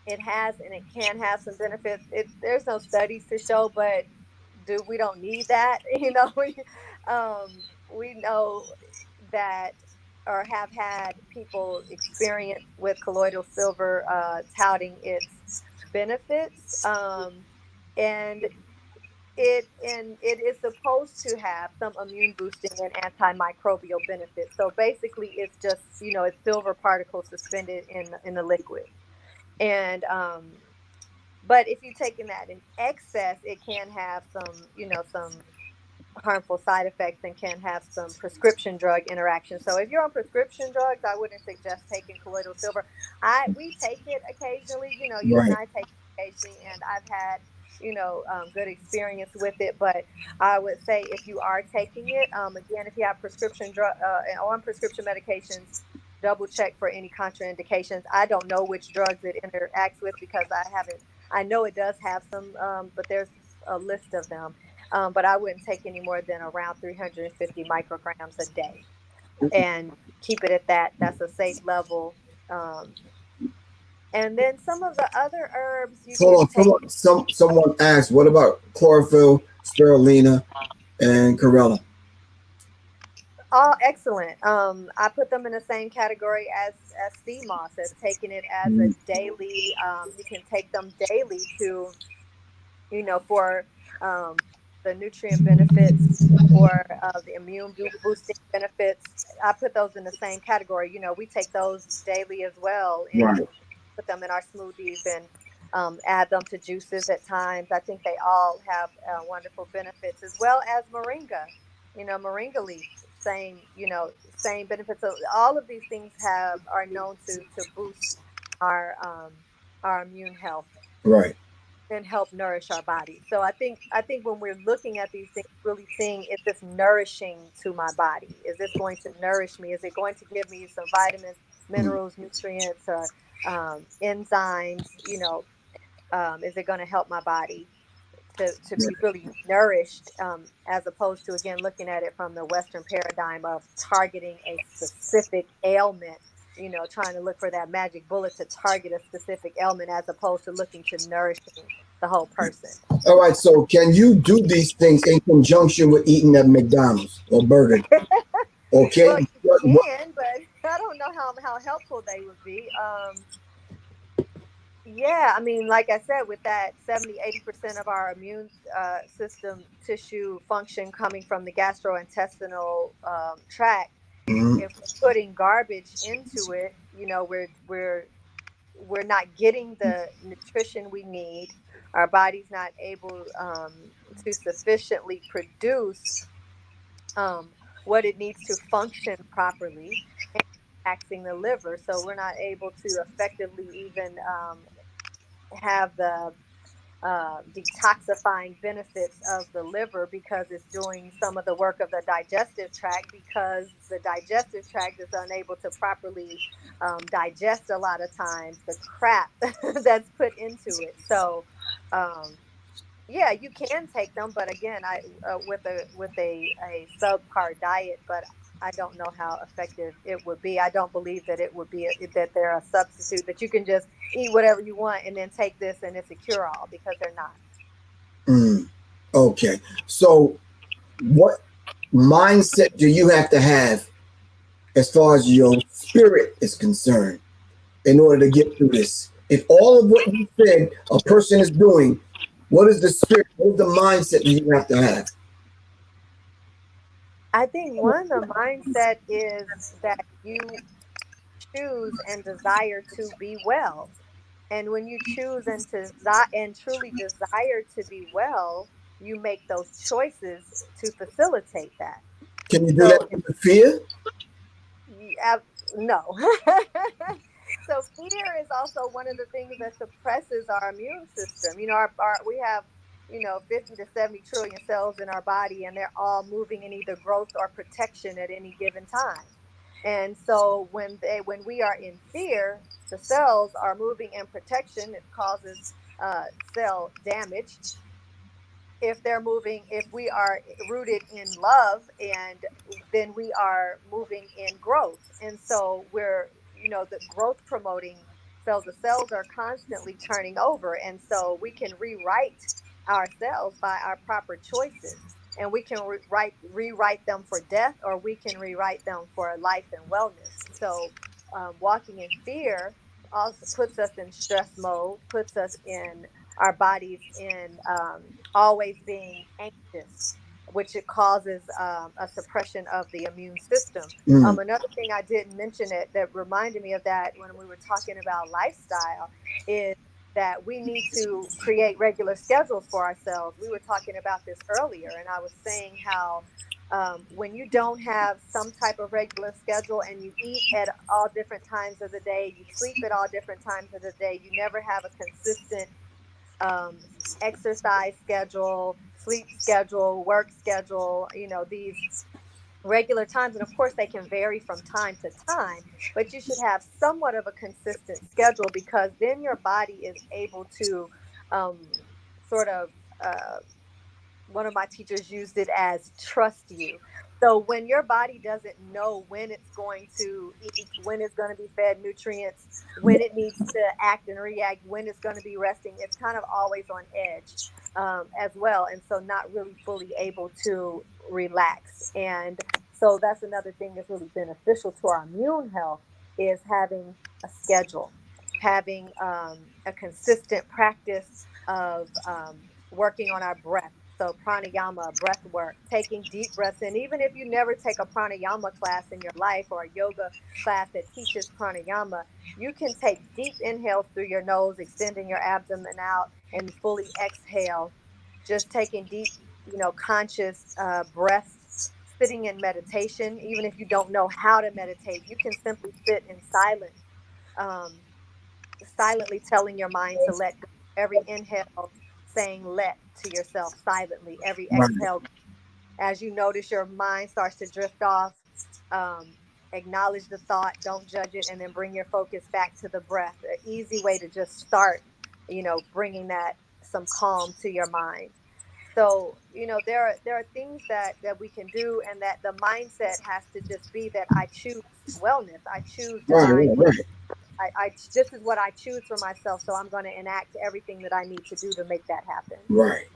it has and it can have some benefits. There's no studies to show, but we don't need that. We know that, or have had people experience with colloidal silver touting its benefits, and it is supposed to have some immune boosting and antimicrobial benefits. So basically, it's just it's silver particles suspended in the liquid. And But if you're taking that in excess, it can have some, some harmful side effects and can have some prescription drug interactions. So if you're on prescription drugs, I wouldn't suggest taking colloidal silver. We take it occasionally, you and Right. I take it occasionally, and I've had, good experience with it. But I would say if you are taking it, again, if you have prescription drug and on prescription medications, double check for any contraindications. I don't know which drugs it interacts with because I know it does have some, but there's a list of them. But I wouldn't take any more than around 350 micrograms a day and keep it at that. That's a safe level. And then some of the other herbs you can Hold take. on. Someone asked, what about chlorophyll, spirulina, and chlorella? All excellent. I put them in the same category as sea moss, as taking it as a daily. You can take them daily to, for the nutrient benefits or the immune boosting benefits. I put those in the same category. We take those daily as well, and Right. put them in our smoothies and add them to juices at times. I think they all have wonderful benefits, as well as moringa. Moringa leaf, same benefits. So all of these things are known to boost our immune health Right. and help nourish our body. So I think when we're looking at these things, really seeing, is this nourishing to my body? Is this going to nourish me? Is it going to give me some vitamins, minerals, nutrients, or enzymes? Is it going to help my body to be really nourished, as opposed to, again, looking at it from the Western paradigm of targeting a specific ailment, trying to look for that magic bullet to target a specific ailment, as opposed to looking to nourishing the whole person. All right. So can you do these things in conjunction with eating at McDonald's or Burger King? Okay. Well, you can, but I don't know how helpful they would be. Yeah, I mean, like I said, with that 70-80% of our immune system tissue function coming from the gastrointestinal tract, if we're putting garbage into it, we're not getting the nutrition we need. Our body's not able to sufficiently produce what it needs to function properly, and taxing the liver. So we're not able to effectively even have the detoxifying benefits of the liver, because it's doing some of the work of the digestive tract, because the digestive tract is unable to properly digest a lot of times the crap that's put into it. So yeah, you can take them, but again, I with a subpar diet, but I don't know how effective it would be. I don't believe that it would be that they're a substitute, that you can just eat whatever you want and then take this and it's a cure all, because they're not. Okay. So what mindset do you have to have as far as your spirit is concerned in order to get through this? If all of what you said a person is doing, what is the spirit, what is the mindset that you have to have? I think one of the mindset is that you choose and desire to be well. And when you choose and truly desire to be well, you make those choices to facilitate that. Can you do So that with fear? no. So fear is also one of the things that suppresses our immune system. We have 50 to 70 trillion cells in our body, and they're all moving in either growth or protection at any given time. And so when we are in fear, the cells are moving in protection. It causes cell damage. If we are rooted in love, and then we are moving in growth. And so we're, the growth promoting cells, the cells are constantly turning over. And so we can rewrite ourselves by our proper choices. And we can rewrite them for death, or we can rewrite them for life and wellness. So walking in fear also puts us in stress mode, puts us in our bodies in always being anxious, which it causes a suppression of the immune system. Another thing I didn't mention that reminded me of that when we were talking about lifestyle is that we need to create regular schedules for ourselves. We were talking about this earlier, and I was saying how when you don't have some type of regular schedule and you eat at all different times of the day, you sleep at all different times of the day, you never have a consistent um, exercise schedule, sleep schedule, work schedule, these regular times. And of course, they can vary from time to time, but you should have somewhat of a consistent schedule, because then your body is able to um, sort of one of my teachers used it as trust you. So when your body doesn't know when it's going to eat, when it's going to be fed nutrients, when it needs to act and react, when it's going to be resting, it's kind of always on edge as well. And so not really fully able to relax. And so that's another thing that's really beneficial to our immune health, is having a schedule, having a consistent practice of working on our breath. So pranayama, breath work, taking deep breaths in. Even if you never take a pranayama class in your life, or a yoga class that teaches pranayama, you can take deep inhales through your nose, extending your abdomen out, and fully exhale. Just taking deep, conscious breaths, sitting in meditation. Even if you don't know how to meditate, you can simply sit in silence, um, silently telling your mind to let go. Every inhale, saying let to yourself silently. Every Right. exhale, as you notice your mind starts to drift off, um, acknowledge the thought, don't judge it, and then bring your focus back to the breath. An easy way to just start, bringing that some calm to your mind. So, there are things that we can do, and that the mindset has to just be that I choose wellness, I choose Right, divine. right, right. This is what I choose for myself, so I'm going to enact everything that I need to do to make that happen. Right.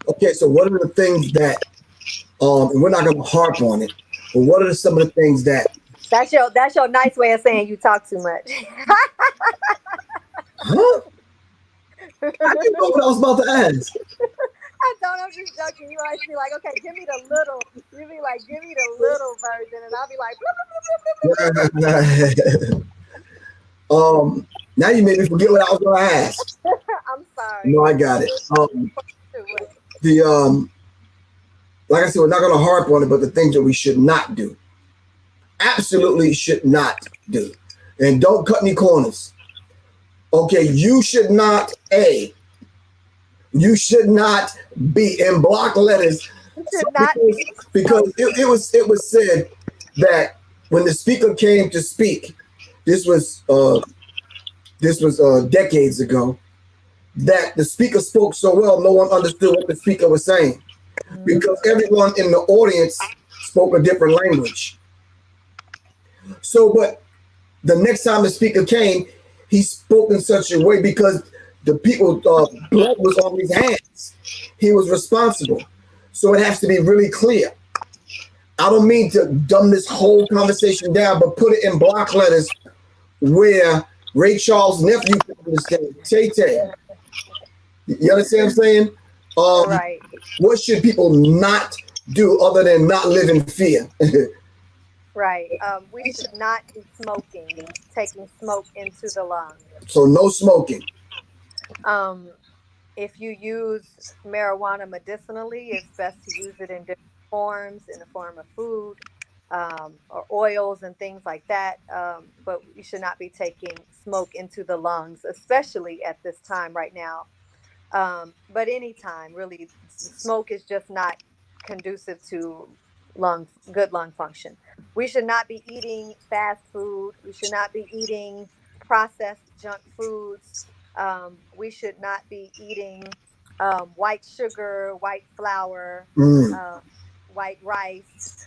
Okay, so what are the things that, and we're not going to harp on it, but what are some of the things that, That's your nice way of saying you talk too much. huh? I didn't know what I was about to ask. I don't. I'm just joking. You always be like, okay, give me the little. You be like, give me the little version, and I'll be like, Now you made me forget what I was going to ask. I'm sorry. No, I got it. Like I said, we're not going to harp on it, but the things that we should not do, absolutely should not do, and don't cut any corners. Okay, you should not you should not be in block letters. Because it was said that when the speaker came to speak, this was decades ago, that the speaker spoke so well no one understood what the speaker was saying, because everyone in the audience spoke a different language. So, but the next time the speaker came, he spoke in such a way, because the people blood was on his hands. He was responsible. So it has to be really clear. I don't mean to dumb this whole conversation down, but put it in block letters where Ray Charles' nephew can understand. Tay. You understand what I'm saying? Right. What should people not do other than not live in fear? Right. We should not be smoking, taking smoke into the lungs. So no smoking. If you use marijuana medicinally, it's best to use it in different forms, in the form of food, or oils and things like that. But you should not be taking smoke into the lungs, especially at this time right now. But anytime, really, smoke is just not conducive to good lung function. We should not be eating fast food. We should not be eating processed junk foods. We should not be eating white sugar, white flour, white rice.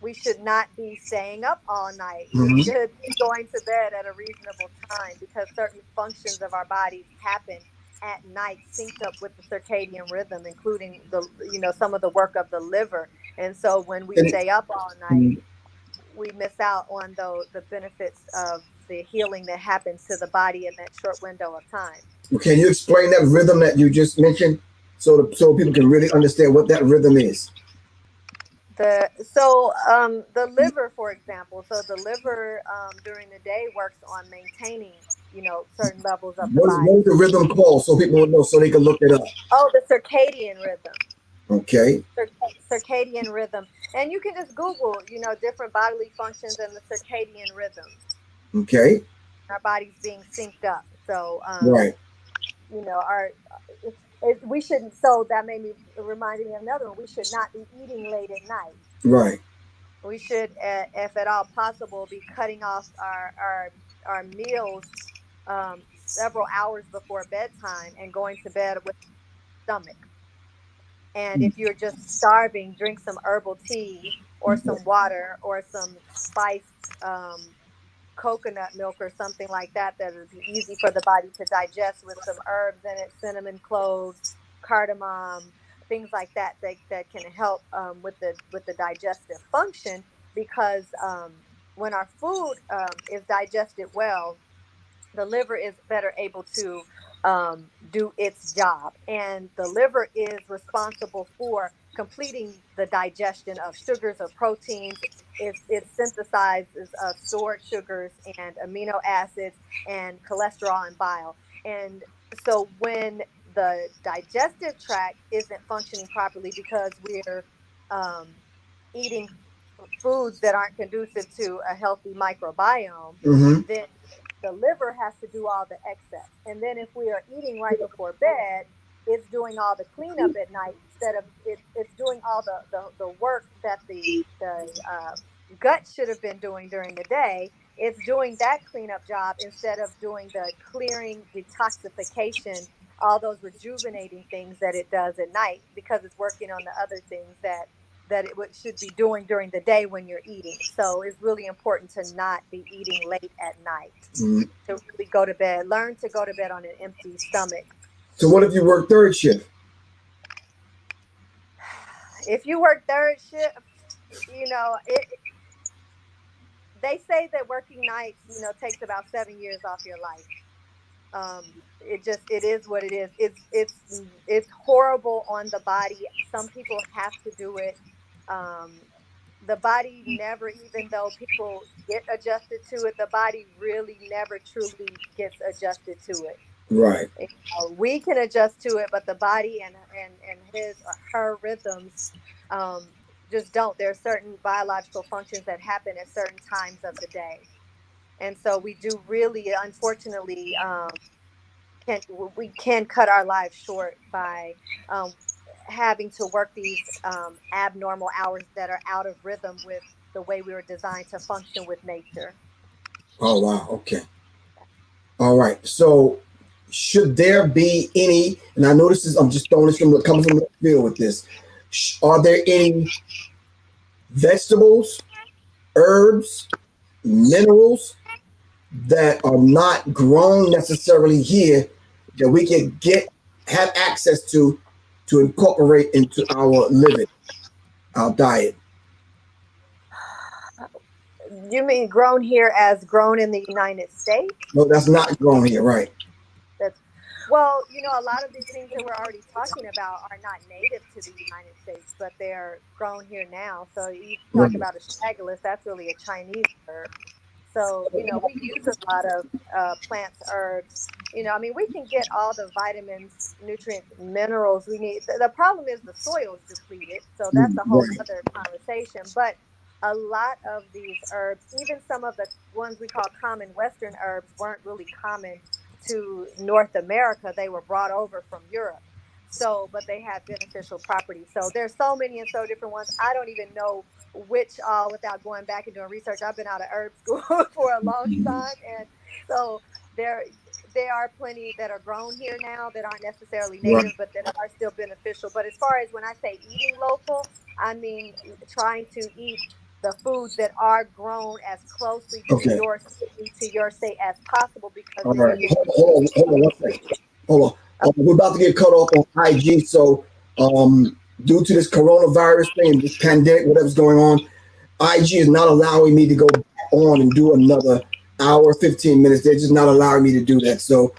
We should not be staying up all night. We should be going to bed at a reasonable time, because certain functions of our bodies happen at night, synced up with the circadian rhythm, including some of the work of the liver. And so when we stay up all night, we miss out on the benefits of the healing that happens to the body in that short window of time. Can you explain that rhythm that you just mentioned, so people can really understand what that rhythm is? The liver, for example, so the liver during the day works on maintaining certain levels of the What body. is the rhythm called so people will know so they can look it up? Oh, the circadian rhythm. Okay. Circadian rhythm. And you can just Google, different bodily functions and the circadian rhythm. Okay. Our body's being synced up. So, Right. we shouldn't, so that made me, reminded me of another one. We should not be eating late at night. Right. We should, if at all possible, be cutting off our meals several hours before bedtime and going to bed with stomach. And if you're just starving, drink some herbal tea or some water or some spiced coconut milk or something like that that would be easy for the body to digest with some herbs in it, cinnamon, cloves, cardamom, things like that that can help with the digestive function, because when our food is digested well, the liver is better able to do its job. And the liver is responsible for completing the digestion of sugars or proteins. It synthesizes stored sugars and amino acids and cholesterol and bile. And so when the digestive tract isn't functioning properly because we're eating foods that aren't conducive to a healthy microbiome, then the liver has to do all the excess. And then if we are eating right before bed, it's doing all the cleanup at night instead of it's doing all the work that the gut should have been doing during the day. It's doing that cleanup job instead of doing the clearing, detoxification, all those rejuvenating things that it does at night, because it's working on the other things that should be doing during the day when you're eating. So it's really important to not be eating late at night, to really go to bed. Learn to go to bed on an empty stomach. So what if you work third shift? If you work third shift, they say that working nights, takes about 7 years off your life. It is what it is. It's horrible on the body. Some people have to do it. The body never, even though people get adjusted to it, the body really never truly gets adjusted to it. Right. We can adjust to it, but the body and his or her rhythms just don't. There are certain biological functions that happen at certain times of the day. And so we do really, unfortunately, we can cut our lives short by having to work these abnormal hours that are out of rhythm with the way we were designed to function with nature. Oh, wow. Okay. All right. So should there be any, and I know this is, I'm just throwing this coming from the field with this. Are there any vegetables, herbs, minerals that are not grown necessarily here that we can have access to incorporate into our living, our diet? You mean grown here as grown in the United States? No, that's not grown here, right? Well, a lot of these things that we're already talking about are not native to the United States, but they're grown here now. So you talk about astragalus, that's really a Chinese herb. So, we use a lot of plants, herbs. We can get all the vitamins, nutrients, minerals we need. The problem is the soil is depleted. So that's a whole other conversation. But a lot of these herbs, even some of the ones we call common Western herbs, weren't really common to North America. They were brought over from Europe. So, but they have beneficial properties. So there's so many and so different ones. I don't even know which all, without going back and doing research. I've been out of herb school for a long time. And so there are plenty that are grown here now that aren't necessarily native, but that are still beneficial. But as far as when I say eating local, I mean trying to eat the foods that are grown as closely to your city, to your state as possible. Because all right, hold on 1 second. Hold on. We're about to get cut off on IG, so due to this coronavirus thing and this pandemic, whatever's going on, IG is not allowing me to go on and do another hour, 15 minutes. They're just not allowing me to do that. So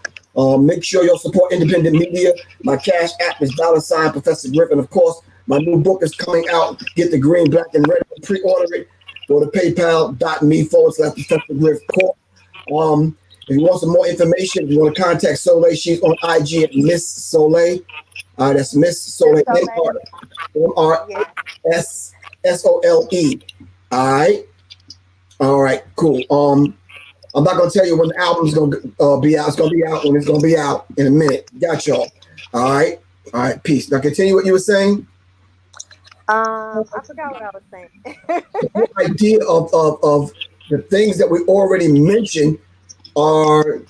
make sure you'll support independent media. My Cash App is $ Professor Griff. And of course, my new book is coming out. Get the green, black, and red. Pre-order it. Go to paypal.me/Professor Griff. If you want some more information, if you want to contact Soleil, she's on IG at Miss Soleil. That's Miss Soleil, MRSSOLE. All right, cool. I'm not gonna tell you when the album's gonna be out. It's gonna be out when it's gonna be out in a minute. Got y'all. All right, peace. Now continue what you were saying. I forgot what I was saying. The idea of the things that we already mentioned are,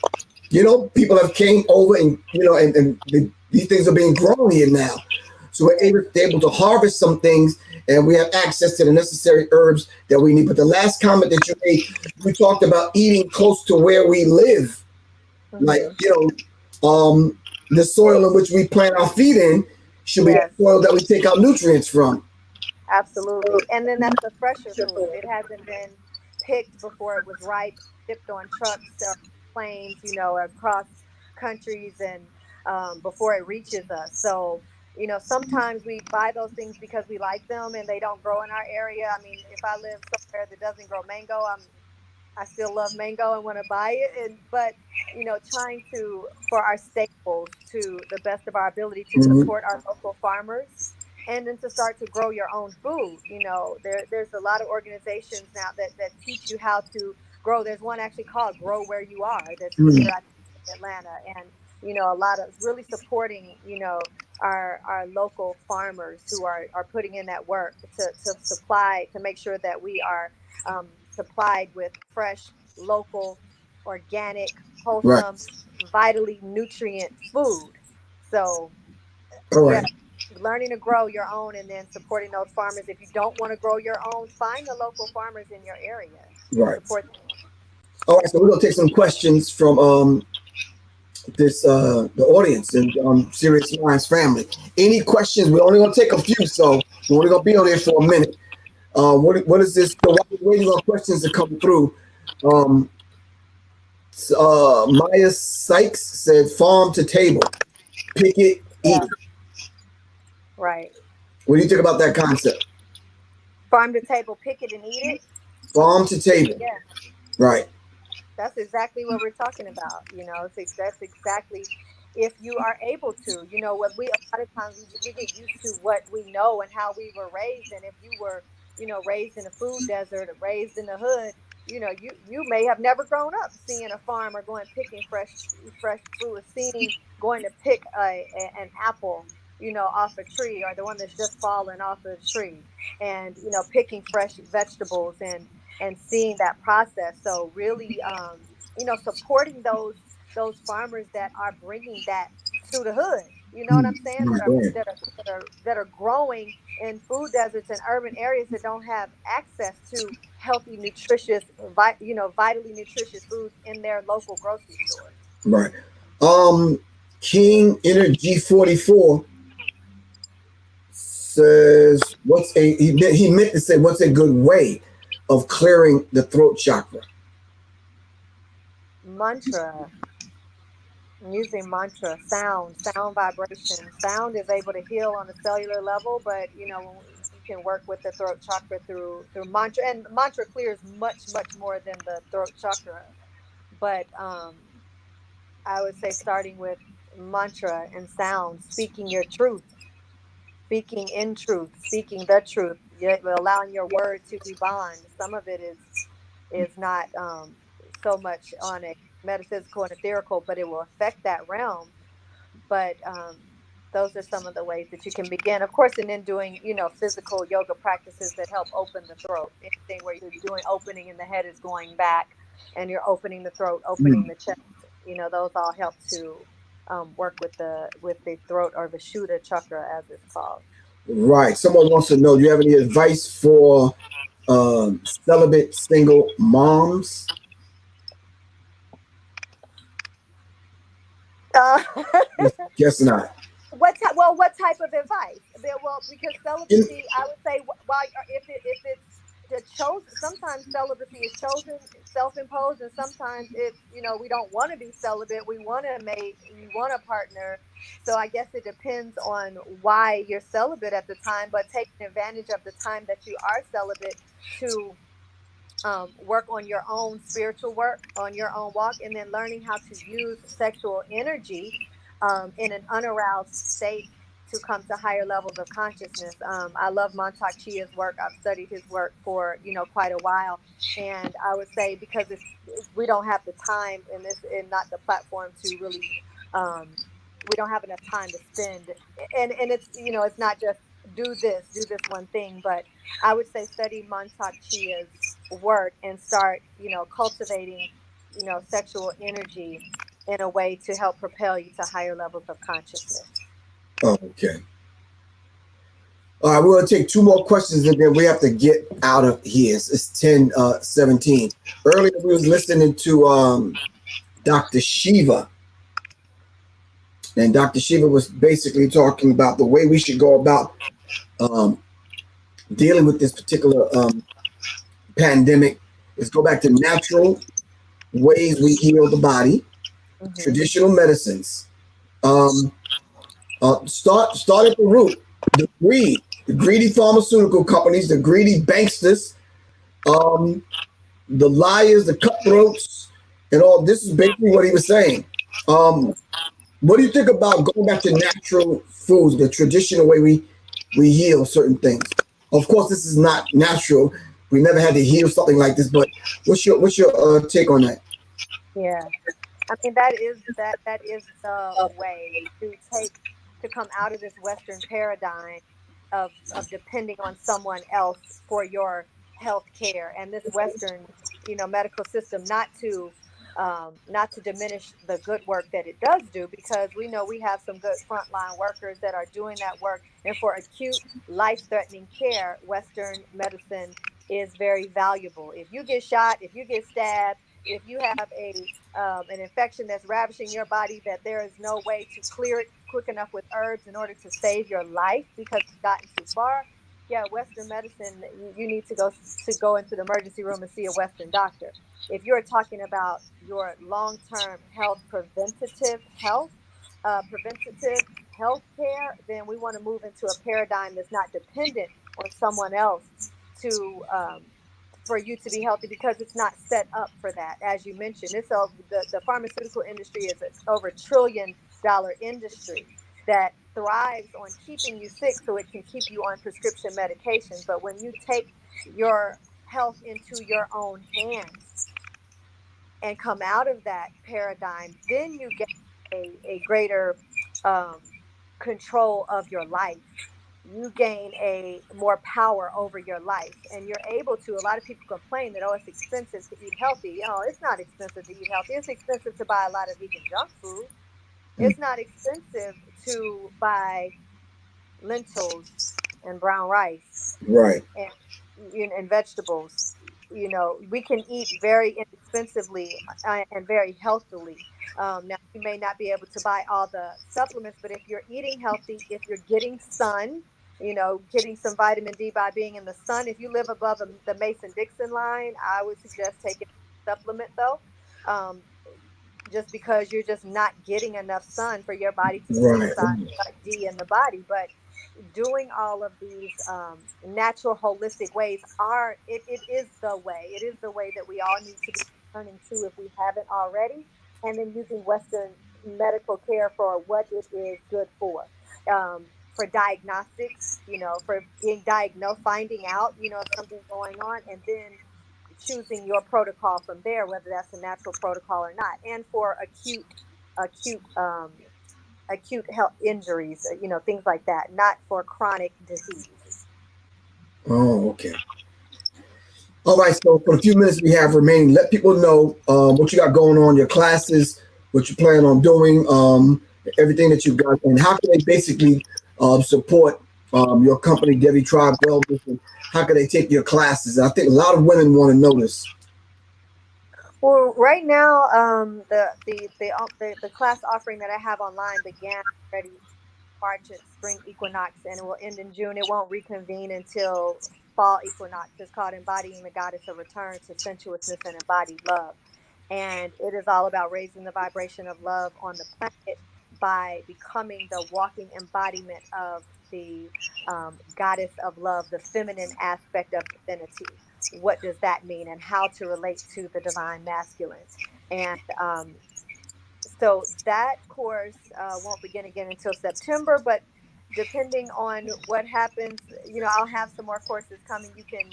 people have came over and these things are being grown here now. So we're able to harvest some things, and we have access to the necessary herbs that we need. But the last comment that you made, we talked about eating close to where we live. Like, the soil in which we plant our feet in should be the soil that we take our nutrients from. Absolutely. And then that's the fresher food. It hasn't been picked before it was ripe, shipped on trucks or planes, across countries and before it reaches us. So, sometimes we buy those things because we like them and they don't grow in our area. I mean, if I live somewhere that doesn't grow mango, I still love mango and want to buy it. But trying for our staples to the best of our ability to support our local farmers, and then to start to grow your own food. There's a lot of organizations now that teach you how to grow. There's one actually called Grow Where You Are that's here in Atlanta, and a lot of really supporting our local farmers who are putting in that work to supply, to make sure that we are supplied with fresh, local, organic, wholesome, vitally nutrient food. So learning to grow your own and then supporting those farmers. If you don't want to grow your own, find the local farmers in your area. Support them. All right, so we're gonna take some questions from the audience and Serious Minds family. Any questions? We're only gonna take a few, so we're only gonna be on here for a minute. What is this? So while we're waiting on questions to come through, Maya Sykes said, "Farm to table, pick it, eat it." Right. What do you think about that concept? Farm to table, pick it and eat it. Farm to table. Yeah. Right. That's exactly what we're talking about. That's exactly, if you are able to. What a lot of times we get used to what we know and how we were raised. And if you were, raised in a food desert or raised in the hood, you may have never grown up seeing a farmer going picking fresh food, going to pick an apple, off a tree, or the one that's just fallen off of the tree, and picking fresh vegetables and seeing that process. So really, supporting those farmers that are bringing that to the hood. You know what I'm saying? That are growing in food deserts and urban areas that don't have access to healthy, nutritious, vitally nutritious foods in their local grocery stores. Right. King Energy 44 says, he meant to say, what's a good way of clearing the throat chakra? Mantra. I'm using mantra, sound vibration. Sound is able to heal on a cellular level, but you can work with the throat chakra through mantra, and mantra clears much more than the throat chakra. But I would say starting with mantra and sound, speaking your truth, speaking in truth, speaking the truth, allowing your word to be bond. Some of it is not so much on a metaphysical and ethereal, but it will affect that realm. But those are some of the ways that you can begin, of course, and then doing physical yoga practices that help open the throat. Anything where you're doing opening and the head is going back and you're opening the throat, opening the chest, those all help to work with the throat, or Vishuddha chakra as it's called. Right. Someone wants to know, do you have any advice for celibate single moms? Guess not. What type of advice? Well, because celibacy, I would say, if it's chosen, sometimes celibacy is chosen, self-imposed, and sometimes it's we don't want to be celibate. We want a mate, we want a partner. So I guess it depends on why you're celibate at the time, but taking advantage of the time that you are celibate to work on your own spiritual work, on your own walk, and then learning how to use sexual energy in an unaroused state to come to higher levels of consciousness. I love Montauk Chia's work. I've studied his work for quite a while, and I would say because we don't have the time in this and not the platform to really. We don't have enough time to spend, and it's it's not just do this one thing, but I would say study Montauk Chia's work and start cultivating sexual energy in a way to help propel you to higher levels of consciousness. Okay. All right, we're going to take two more questions and then we have to get out of here. It's 10:17. Earlier we was listening to Dr. Shiva. And Dr. Shiva was basically talking about the way we should go about dealing with this particular pandemic is go back to natural ways we heal the body, traditional medicines. Start at the root, the greedy pharmaceutical companies, the greedy banksters, the liars, the cutthroats, and all. This is basically what he was saying. What do you think about going back to natural foods, the traditional way we heal certain things? Of course, this is not natural. We never had to heal something like this. But what's your take on that? Yeah, I mean that is the way to come out of this Western paradigm of depending on someone else for your health care and this Western medical system, not to diminish the good work that it does do, because we know we have some good frontline workers that are doing that work. And for acute life-threatening care, Western medicine is very valuable. If you get shot, if you get stabbed, if you have an infection that's ravaging your body, that there is no way to clear it quick enough with herbs in order to save your life because it's gotten too far, yeah, Western medicine, you need to go into the emergency room and see a Western doctor. If you're talking about your long-term health, preventative health care, then we want to move into a paradigm that's not dependent on someone else to for you to be healthy, because it's not set up for that. As you mentioned, the pharmaceutical industry is over $1 trillion industry that thrives on keeping you sick so it can keep you on prescription medications. But when you take your health into your own hands and come out of that paradigm, then you get a greater control of your life. You gain a more power over your life, and you're able to. A lot of people complain that, oh, it's expensive to eat healthy. It's not expensive to eat healthy. It's expensive to buy a lot of vegan junk food. It's not expensive to buy lentils and brown rice, Right. and vegetables. We can eat very inexpensively and very healthily. Now, you may not be able to buy all the supplements, but if you're eating healthy, if you're getting sun, getting some vitamin D by being in the sun. If you live above the Mason-Dixon line, I would suggest taking a supplement, though. Just because you're just not getting enough sun for your body to synthesize D in the body. But doing all of these natural, holistic ways it is the way. It is the way that we all need to be turning to if we haven't already, and then using Western medical care for what it is good for. For diagnostics, for being diagnosed, finding out, if something's going on, and then choosing your protocol from there, whether that's a natural protocol or not. And for acute health injuries, things like that, not for chronic disease. Oh, okay. All right, so for the few minutes we have remaining, let people know what you got going on, your classes, what you plan on doing, everything that you got, and how can they basically support your company, Debbie Tribe Wellness, and how can they take your classes? I think a lot of women want to know this. Well, right now, the class offering that I have online began already March at spring equinox, and it will end in June. It won't reconvene until fall equinox. It's called Embodying the Goddess of Return to Sensuousness and Embodied Love. And it is all about raising the vibration of love on the planet by becoming the walking embodiment of the goddess of love, the feminine aspect of divinity. what does that mean and how to relate to the divine masculine. And so that course won't begin again until September, but depending on what happens, I'll have some more courses coming. You can,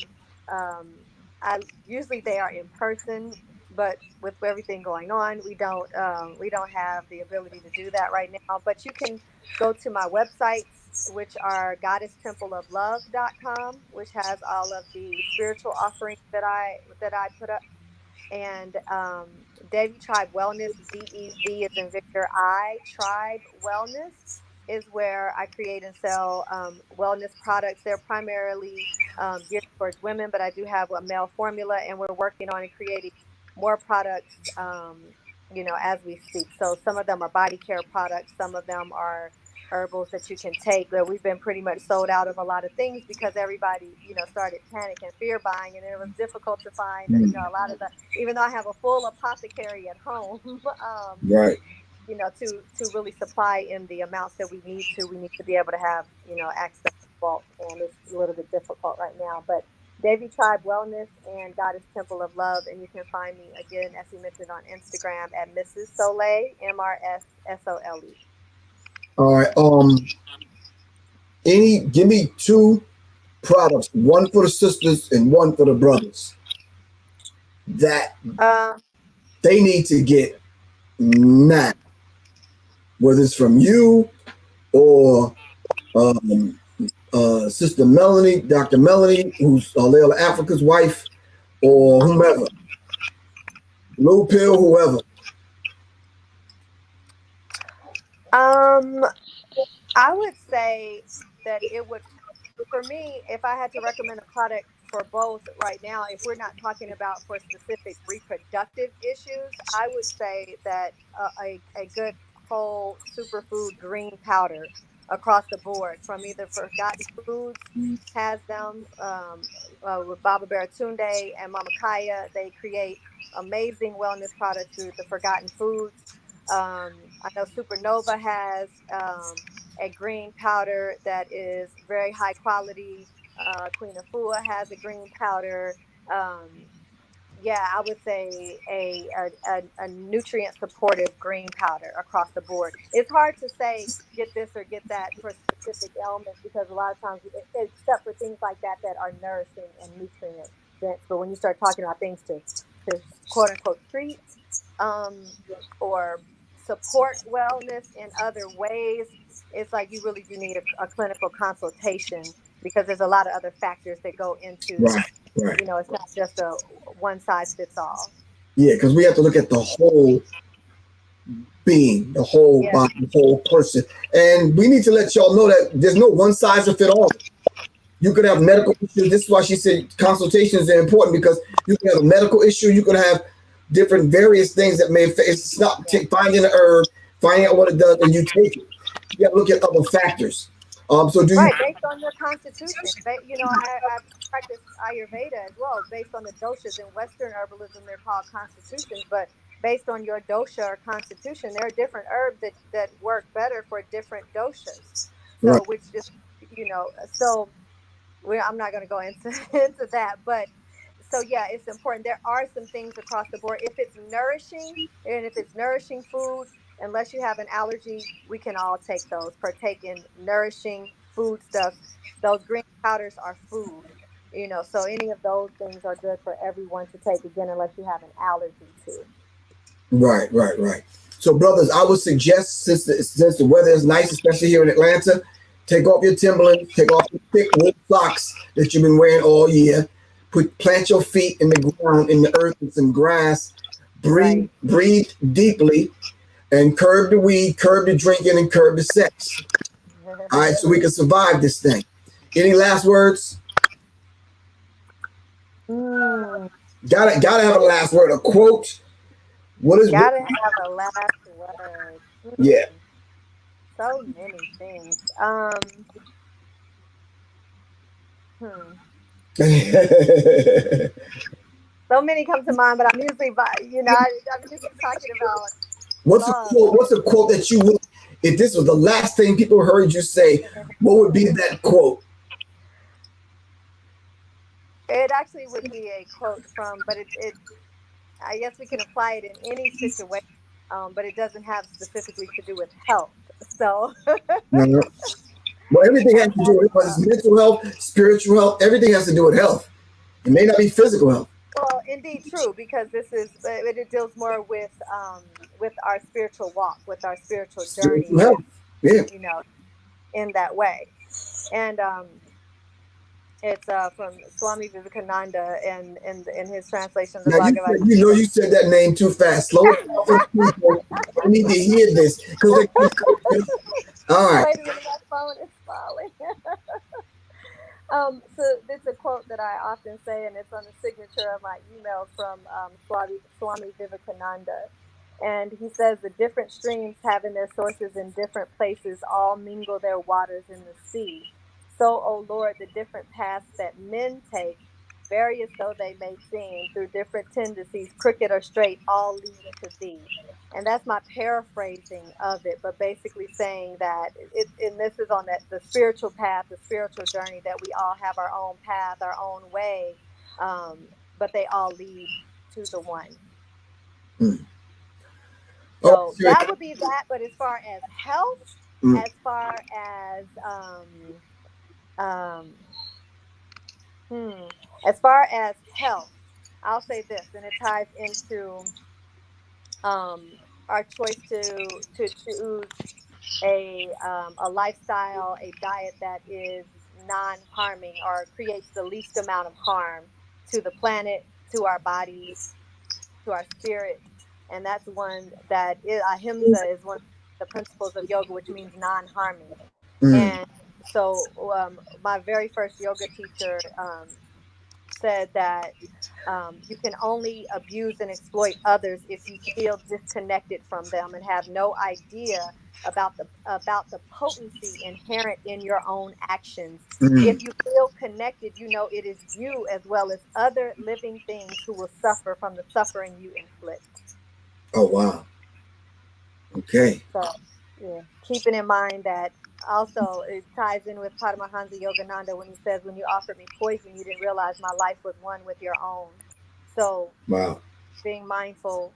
usually they are in person, but with everything going on, we don't have the ability to do that right now. But you can go to my websites, which are goddesstempleoflove.com, which has all of the spiritual offerings that I put up, and Devi Tribe Wellness, DEV is in Victor, I Tribe Wellness is where I create and sell wellness products. They're primarily geared towards women, but I do have a male formula, and we're working on creating more products, as we speak. So some of them are body care products, some of them are herbals that you can take. But we've been pretty much sold out of a lot of things because everybody, started panic and fear buying, and it was difficult to find, a lot of the, even though I have a full apothecary at home, Right. To really supply in the amounts that we need to be able to have, access to bulk, and it's a little bit difficult right now. But Devi Tribe Wellness and Goddess Temple of Love, and you can find me again, as you mentioned, on Instagram at Mrs. Soleil, MRSSOLE. All right. Give me 2 products, one for the sisters and one for the brothers, that they need to get now, whether it's from you or Sister Melanie, Dr. Melanie, who's Layla Africa's wife, or whomever, Lou Pill, whoever. I would say that it would, for me, if I had to recommend a product for both right now, if we're not talking about for specific reproductive issues, I would say that a good whole superfood green powder across the board from either Forgotten Foods has them, with Baba Baratunde and Mama Kaya. They create amazing wellness products through the Forgotten Foods. I know Supernova has a green powder that is very high quality. Queen Afua has a green powder. I would say a nutrient supportive green powder across the board. It's hard to say get this or get that for specific ailments, because a lot of times, except for things like that that are nourishing and nutrient dense, but when you start talking about things to quote unquote treat or support wellness in other ways, it's like you really do need a clinical consultation, because there's a lot of other factors that go into, Right. it's not just a one size fits all. Yeah, because we have to look at the whole being, the whole body, the whole person. And we need to let y'all know that there's no one size to fit all. You could have medical issues. This is why she said consultations are important, because you can have a medical issue. You could have different various things that may affect. It's not finding an herb, finding out what it does, and you take it. You got to look at other factors. So do right, based on your constitution. I practice Ayurveda as well, based on the doshas. In Western herbalism, they're called constitutions, but based on your dosha or constitution, there are different herbs that work better for different doshas. So, right. which is, I'm not going to go into that, but so yeah, it's important. There are some things across the board. If it's nourishing food, unless you have an allergy, we can all take those. Partake in nourishing food stuff. Those green powders are food, so any of those things are good for everyone to take, again, unless you have an allergy to. Right. So, brothers, I would suggest, since the weather is nice, especially here in Atlanta, take off your Timberlands, take off your thick wool socks that you've been wearing all year. Plant your feet in the ground, in the earth, with some grass. Breathe deeply, and curb the weed, curb the drinking, and curb the sex. All right, so we can survive this thing. Any last words? Gotta have a last word. A quote. Gotta have a last word. Yeah. So many things. So many come to mind, but I'm usually I'm usually talking about what's a quote that you would, if this was the last thing people heard you say, what would be that quote? It actually would be a quote from, but it I guess we can apply it in any situation, but it doesn't have specifically to do with health. So, No. Well, everything has to do with whether it's mental health, spiritual health. Everything has to do with health. It may not be physical health. well, indeed, true, because this is it deals more with our spiritual walk, with our spiritual journey, Spiritual health. Yeah. you know, in that way. And it's from Swami Vivekananda, and in his translation of the Now Bhagavad you said that name too fast. Slow it down for the people. I need to hear this because. All right. Wait a minute, my phone is falling. So it's a quote that I often say, and it's on the signature of my email from Swami Vivekananda. And he says, the different streams having their sources in different places all mingle their waters in the sea. So, O Lord, the different paths that men take, various though they may seem, through different tendencies, crooked or straight, all lead to thee. And that's my paraphrasing of it, but basically saying that and this is on the spiritual path, the spiritual journey, that we all have our own path, our own way, but they all lead to the one. So that would be that. But as far as health, as far as health, I'll say this, and it ties into our choice to choose a lifestyle, a diet that is non-harming or creates the least amount of harm to the planet, to our bodies, to our spirit. And that's one that ahimsa is one of the principles of yoga, which means non-harming. And so my very first yoga teacher said that you can only abuse and exploit others if you feel disconnected from them and have no idea about the potency inherent in your own actions. If you feel connected, you know it is you as well as other living things who will suffer from the suffering you inflict. Oh wow. Okay. So yeah, keeping in mind that also it ties in with Paramahansa Yogananda when he says, when you offered me poison, you didn't realize my life was one with your own. So wow, being mindful,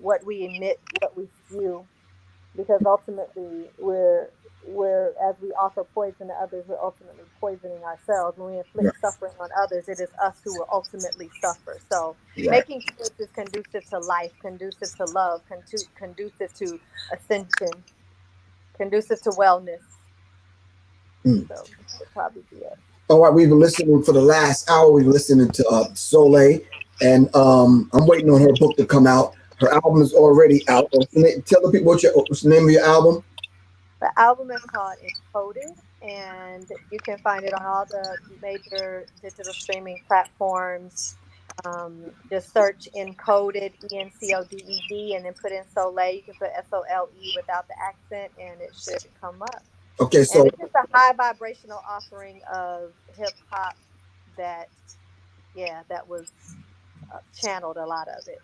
what we emit, what we spew, because ultimately we're as we offer poison to others, we're ultimately poisoning ourselves. When we inflict suffering on others, it is us who will ultimately suffer. So making choices conducive to life, conducive to love, conducive to ascension, conducive to wellness. So that would probably be it. All right, we've been listening for the last hour. We've been listening to Soleil, and I'm waiting on her book to come out. Her album is already out. Tell the people what's the name of your album. The album is called Encoded, and you can find it on all the major digital streaming platforms. Just search Encoded, ENCODED, and then put in Soleil. You can put SOLE without the accent, and it should come up. Okay, so and it's just a high vibrational offering of hip hop that was channeled a lot of it.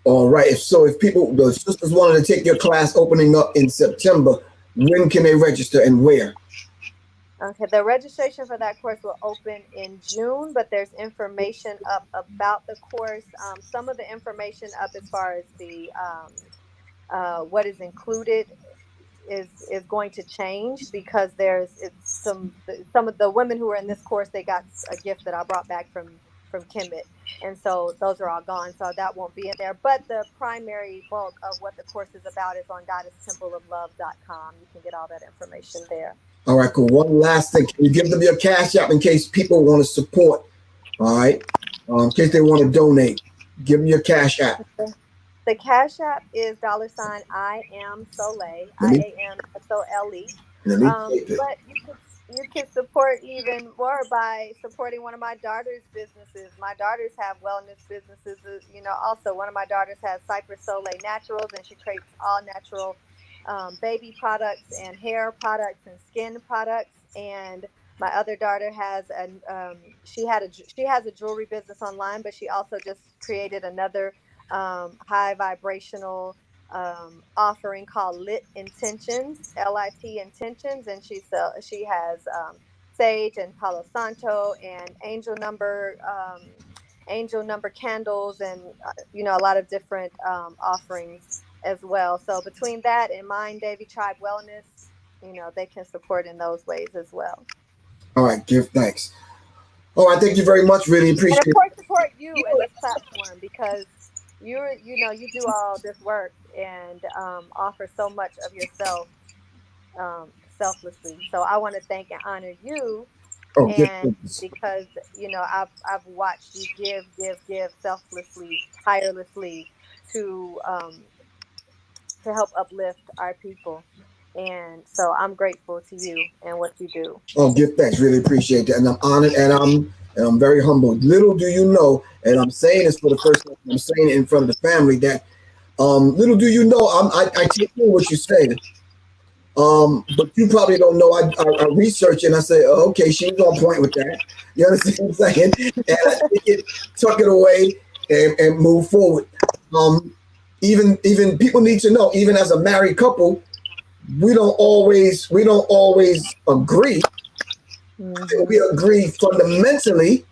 All right. If people, the sisters wanted to take your class opening up in September, when can they register and where? Okay, the registration for that course will open in June, but there's information up about the course. Some of the information up as far as the what is included is going to change, because some of the women who are in this course, they got a gift that I brought back from Kemet, and so those are all gone, so that won't be in there. But the primary bulk of what the course is about is on goddesstempleoflove.com. You can get all that information there. All right, cool. One last thing. Can you give them your Cash App in case people want to support? All right. In case they want to donate, give them your Cash App. The Cash App is $I am Soleil, IAMSOLE. But you can support even more by supporting one of my daughter's businesses. My daughters have wellness businesses. Also one of my daughters has Cypress Soleil Naturals, and she creates all natural baby products and hair products and skin products. And my other daughter has she has a jewelry business online, but she also just created another high vibrational offering called Lit Intentions, LIT Intentions, and she has sage and Palo Santo and angel number candles, and a lot of different offerings as well. So between that and Mind Davy Tribe Wellness, they can support in those ways as well. All right, give thanks. All right, thank you very much. Really appreciate it. And of course, support you and this platform, because you do all this work and offer so much of yourself selflessly. So I want to thank and honor you. And because I've watched you give selflessly, tirelessly to help uplift our people, and so I'm grateful to you and what you do. Oh, give thanks. Really appreciate that, and I'm honored, and I'm very humbled. Little do you know, and I'm saying this for the first time. I'm saying it in front of the family that little do you know, I take in what you say. But you probably don't know. I research and I say, oh, okay, she's on point with that. You understand what I'm saying? And I take it, tuck it away, and move forward. Even people need to know. Even as a married couple, we don't always agree. Mm-hmm. We agree fundamentally,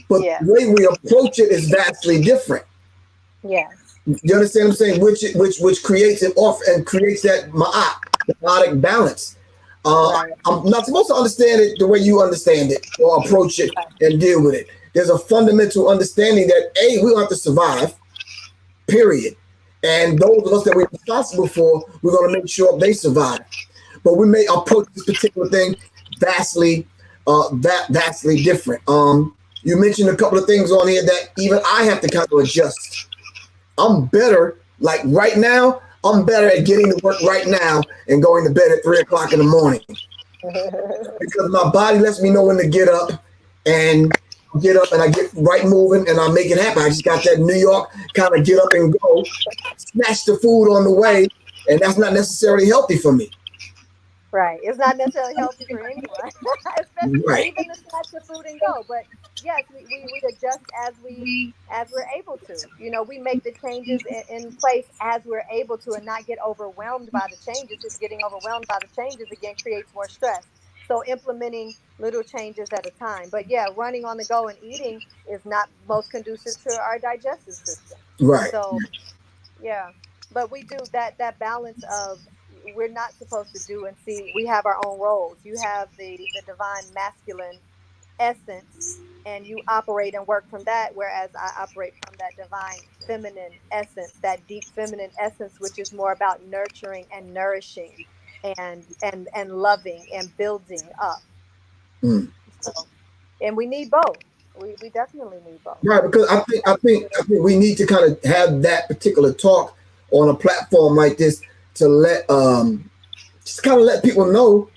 but the way we approach it is vastly different. Yeah. You understand what I'm saying? Which creates an off and creates that ma'at balance. Right. I'm not supposed to understand it the way you understand it or approach it and deal with it. There's a fundamental understanding that we don't have to survive, period. And those of us that we're responsible for, we're going to make sure they survive. But we may approach this particular thing vastly different. You mentioned a couple of things on here that even I have to kind of adjust. I'm better, like right now, I'm better at getting to work right now and going to bed at 3 o'clock in the morning. Because my body lets me know when to get up and I get right moving and I make it happen. I just got that New York kind of get up and go, snatch the food on the way, and that's not necessarily healthy for me. Right. It's not necessarily healthy for anyone, especially even to snatch the food and go. But yes, we adjust as we're able to. We make the changes in place as we're able to, and not get overwhelmed by the changes. Just getting overwhelmed by the changes again creates more stress. So implementing little changes at a time. But yeah, running on the go and eating is not most conducive to our digestive system. Right. So yeah, but we do that balance of, we're not supposed to do and see. We have our own roles. You have the divine masculine essence, and you operate and work from that, whereas I operate from that divine feminine essence, that deep feminine essence, which is more about nurturing and nourishing and loving and building up. So, and we need both. We definitely need both. Right, because I think we need to kind of have that particular talk on a platform like this, to let just kind of let people know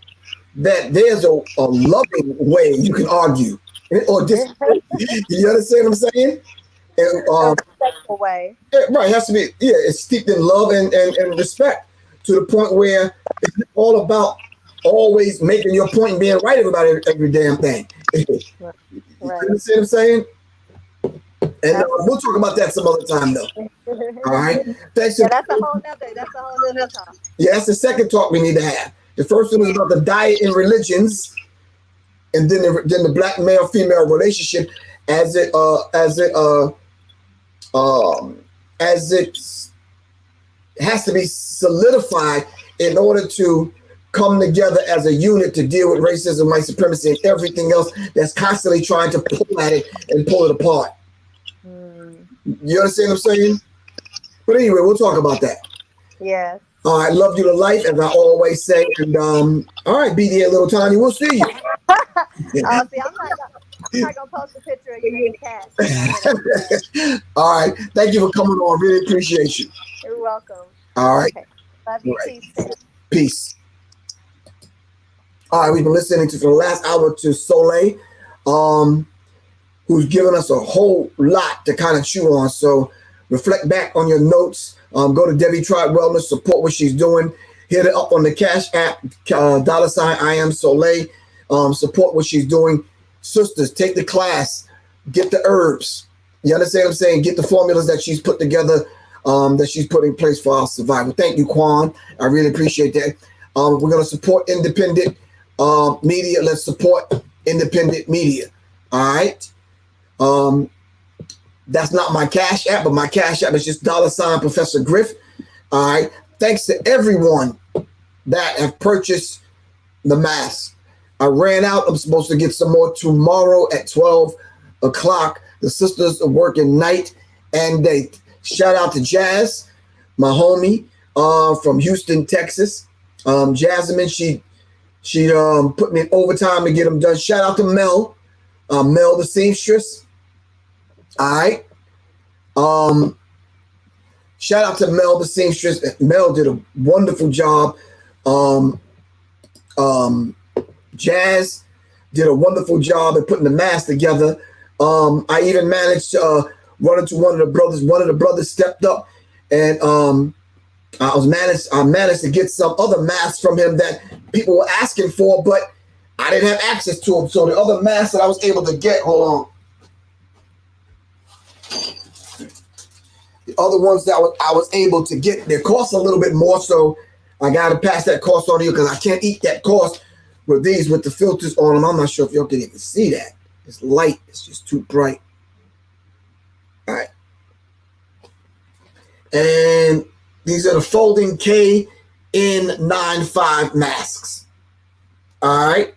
that there's a loving way you can argue or disagree. You understand what I'm saying? And respectful way. Right, it has to be. Yeah, it's steeped in love and respect, to the point where it's all about always making your point and being right about every damn thing. Right. You understand what I'm saying? And we'll talk about that some other time, though. All right. Thanks. Yeah, that's a whole nother talk. Yeah, that's the second talk we need to have. The first one was about the diet in religions, and then the black male-female relationship as it has to be solidified in order to come together as a unit to deal with racism, white supremacy, and everything else that's constantly trying to pull at it and pull it apart. You understand what I'm saying? But anyway, we'll talk about that. Yes. All right, love you to life, as I always say. And all right, BDA Little Tiny, we'll see you. See, I'm not gonna post a picture of you and the cat. All right, thank you for coming on. Really appreciate you. You're welcome. All right. Okay. Love you. Right. Peace. Peace. All right, we've been listening for the last hour to Soleil, who's given us a whole lot to kind of chew on. So reflect back on your notes. Go to Debbie Tribe Wellness, support what she's doing. Hit it up on the Cash App, $ I am Soleil. Support what she's doing. Sisters, take the class. Get the herbs. You understand what I'm saying? Get the formulas that she's put together, that she's put in place for our survival. Thank you, Quan. I really appreciate that. We're going to support independent media. Let's support independent media. All right. That's not my Cash App, but my Cash App is just $ Professor Griff. All right. Thanks to everyone that have purchased the mask. I ran out. I'm supposed to get some more tomorrow at 12 o'clock. The sisters are working night and day. Shout out to Jazz, my homie from Houston, Texas. Jasmine, she put me in overtime to get them done. Shout out to Mel, Mel the seamstress. All right. Shout out to Mel the seamstress. Mel did a wonderful job. Jazz did a wonderful job at putting the mask together. I even managed to run into one of the brothers. One of the brothers stepped up, and I managed to get some other masks from him that people were asking for, but I didn't have access to them. So the other masks that I was able to get, hold on. The other ones that I was able to get, they cost a little bit more, so I got to pass that cost on to you because I can't eat that cost with these with the filters on them. I'm not sure if y'all can even see that. It's light. It's just too bright. All right. And these are the folding KN95 masks. All right.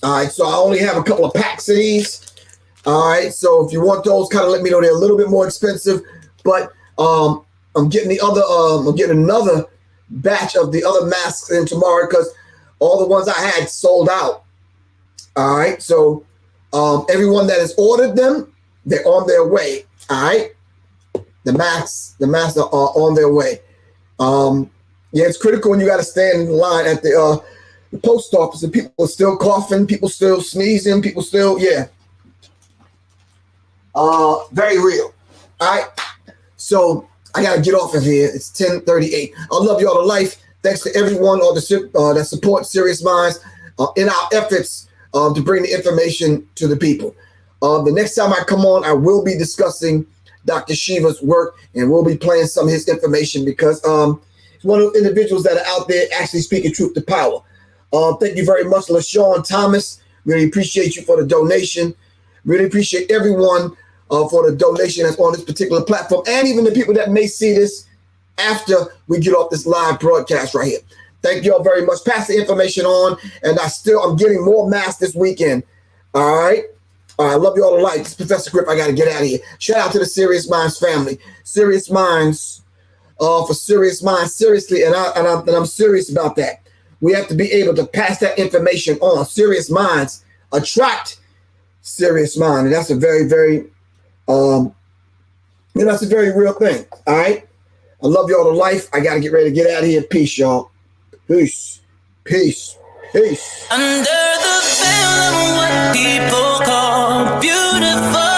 All right. So I only have a couple of packs of these. All right. So if you want those, kind of let me know. They're a little bit more expensive, but I'm getting the other. I'm getting another batch of the other masks in tomorrow because all the ones I had sold out. All right. So everyone that has ordered them, they're on their way. All right. The masks are on their way. Yeah, it's critical when you got to stand in line at the post office and people are still coughing, people still sneezing, people still, yeah. Very real. All right. So I got to get off of here. It's 10:38. I love you all to life. Thanks to everyone that supports Serious Minds in our efforts to bring the information to the people. The next time I come on, I will be discussing Dr. Shiva's work, and we'll be playing some of his information because he's one of the individuals that are out there actually speaking truth to power. Thank you very much, LaShawn Thomas. Really appreciate you for the donation. Really appreciate everyone for the donation that's on this particular platform, and even the people that may see this after we get off this live broadcast right here. Thank you all very much. Pass the information on, and I'm getting more masks this weekend. All right. I love you all to life. It's Professor Griff. I got to get out of here. Shout out to the Serious Minds family. Serious Minds for Serious Minds. Seriously, and I'm serious about that. We have to be able to pass that information on. Serious Minds attract serious mind, and that's a very, very, that's a very real thing. All right. I love you all to life. I got to get ready to get out of here. Peace, y'all. Peace. Peace. Peace. Under the veil of what people call beautiful.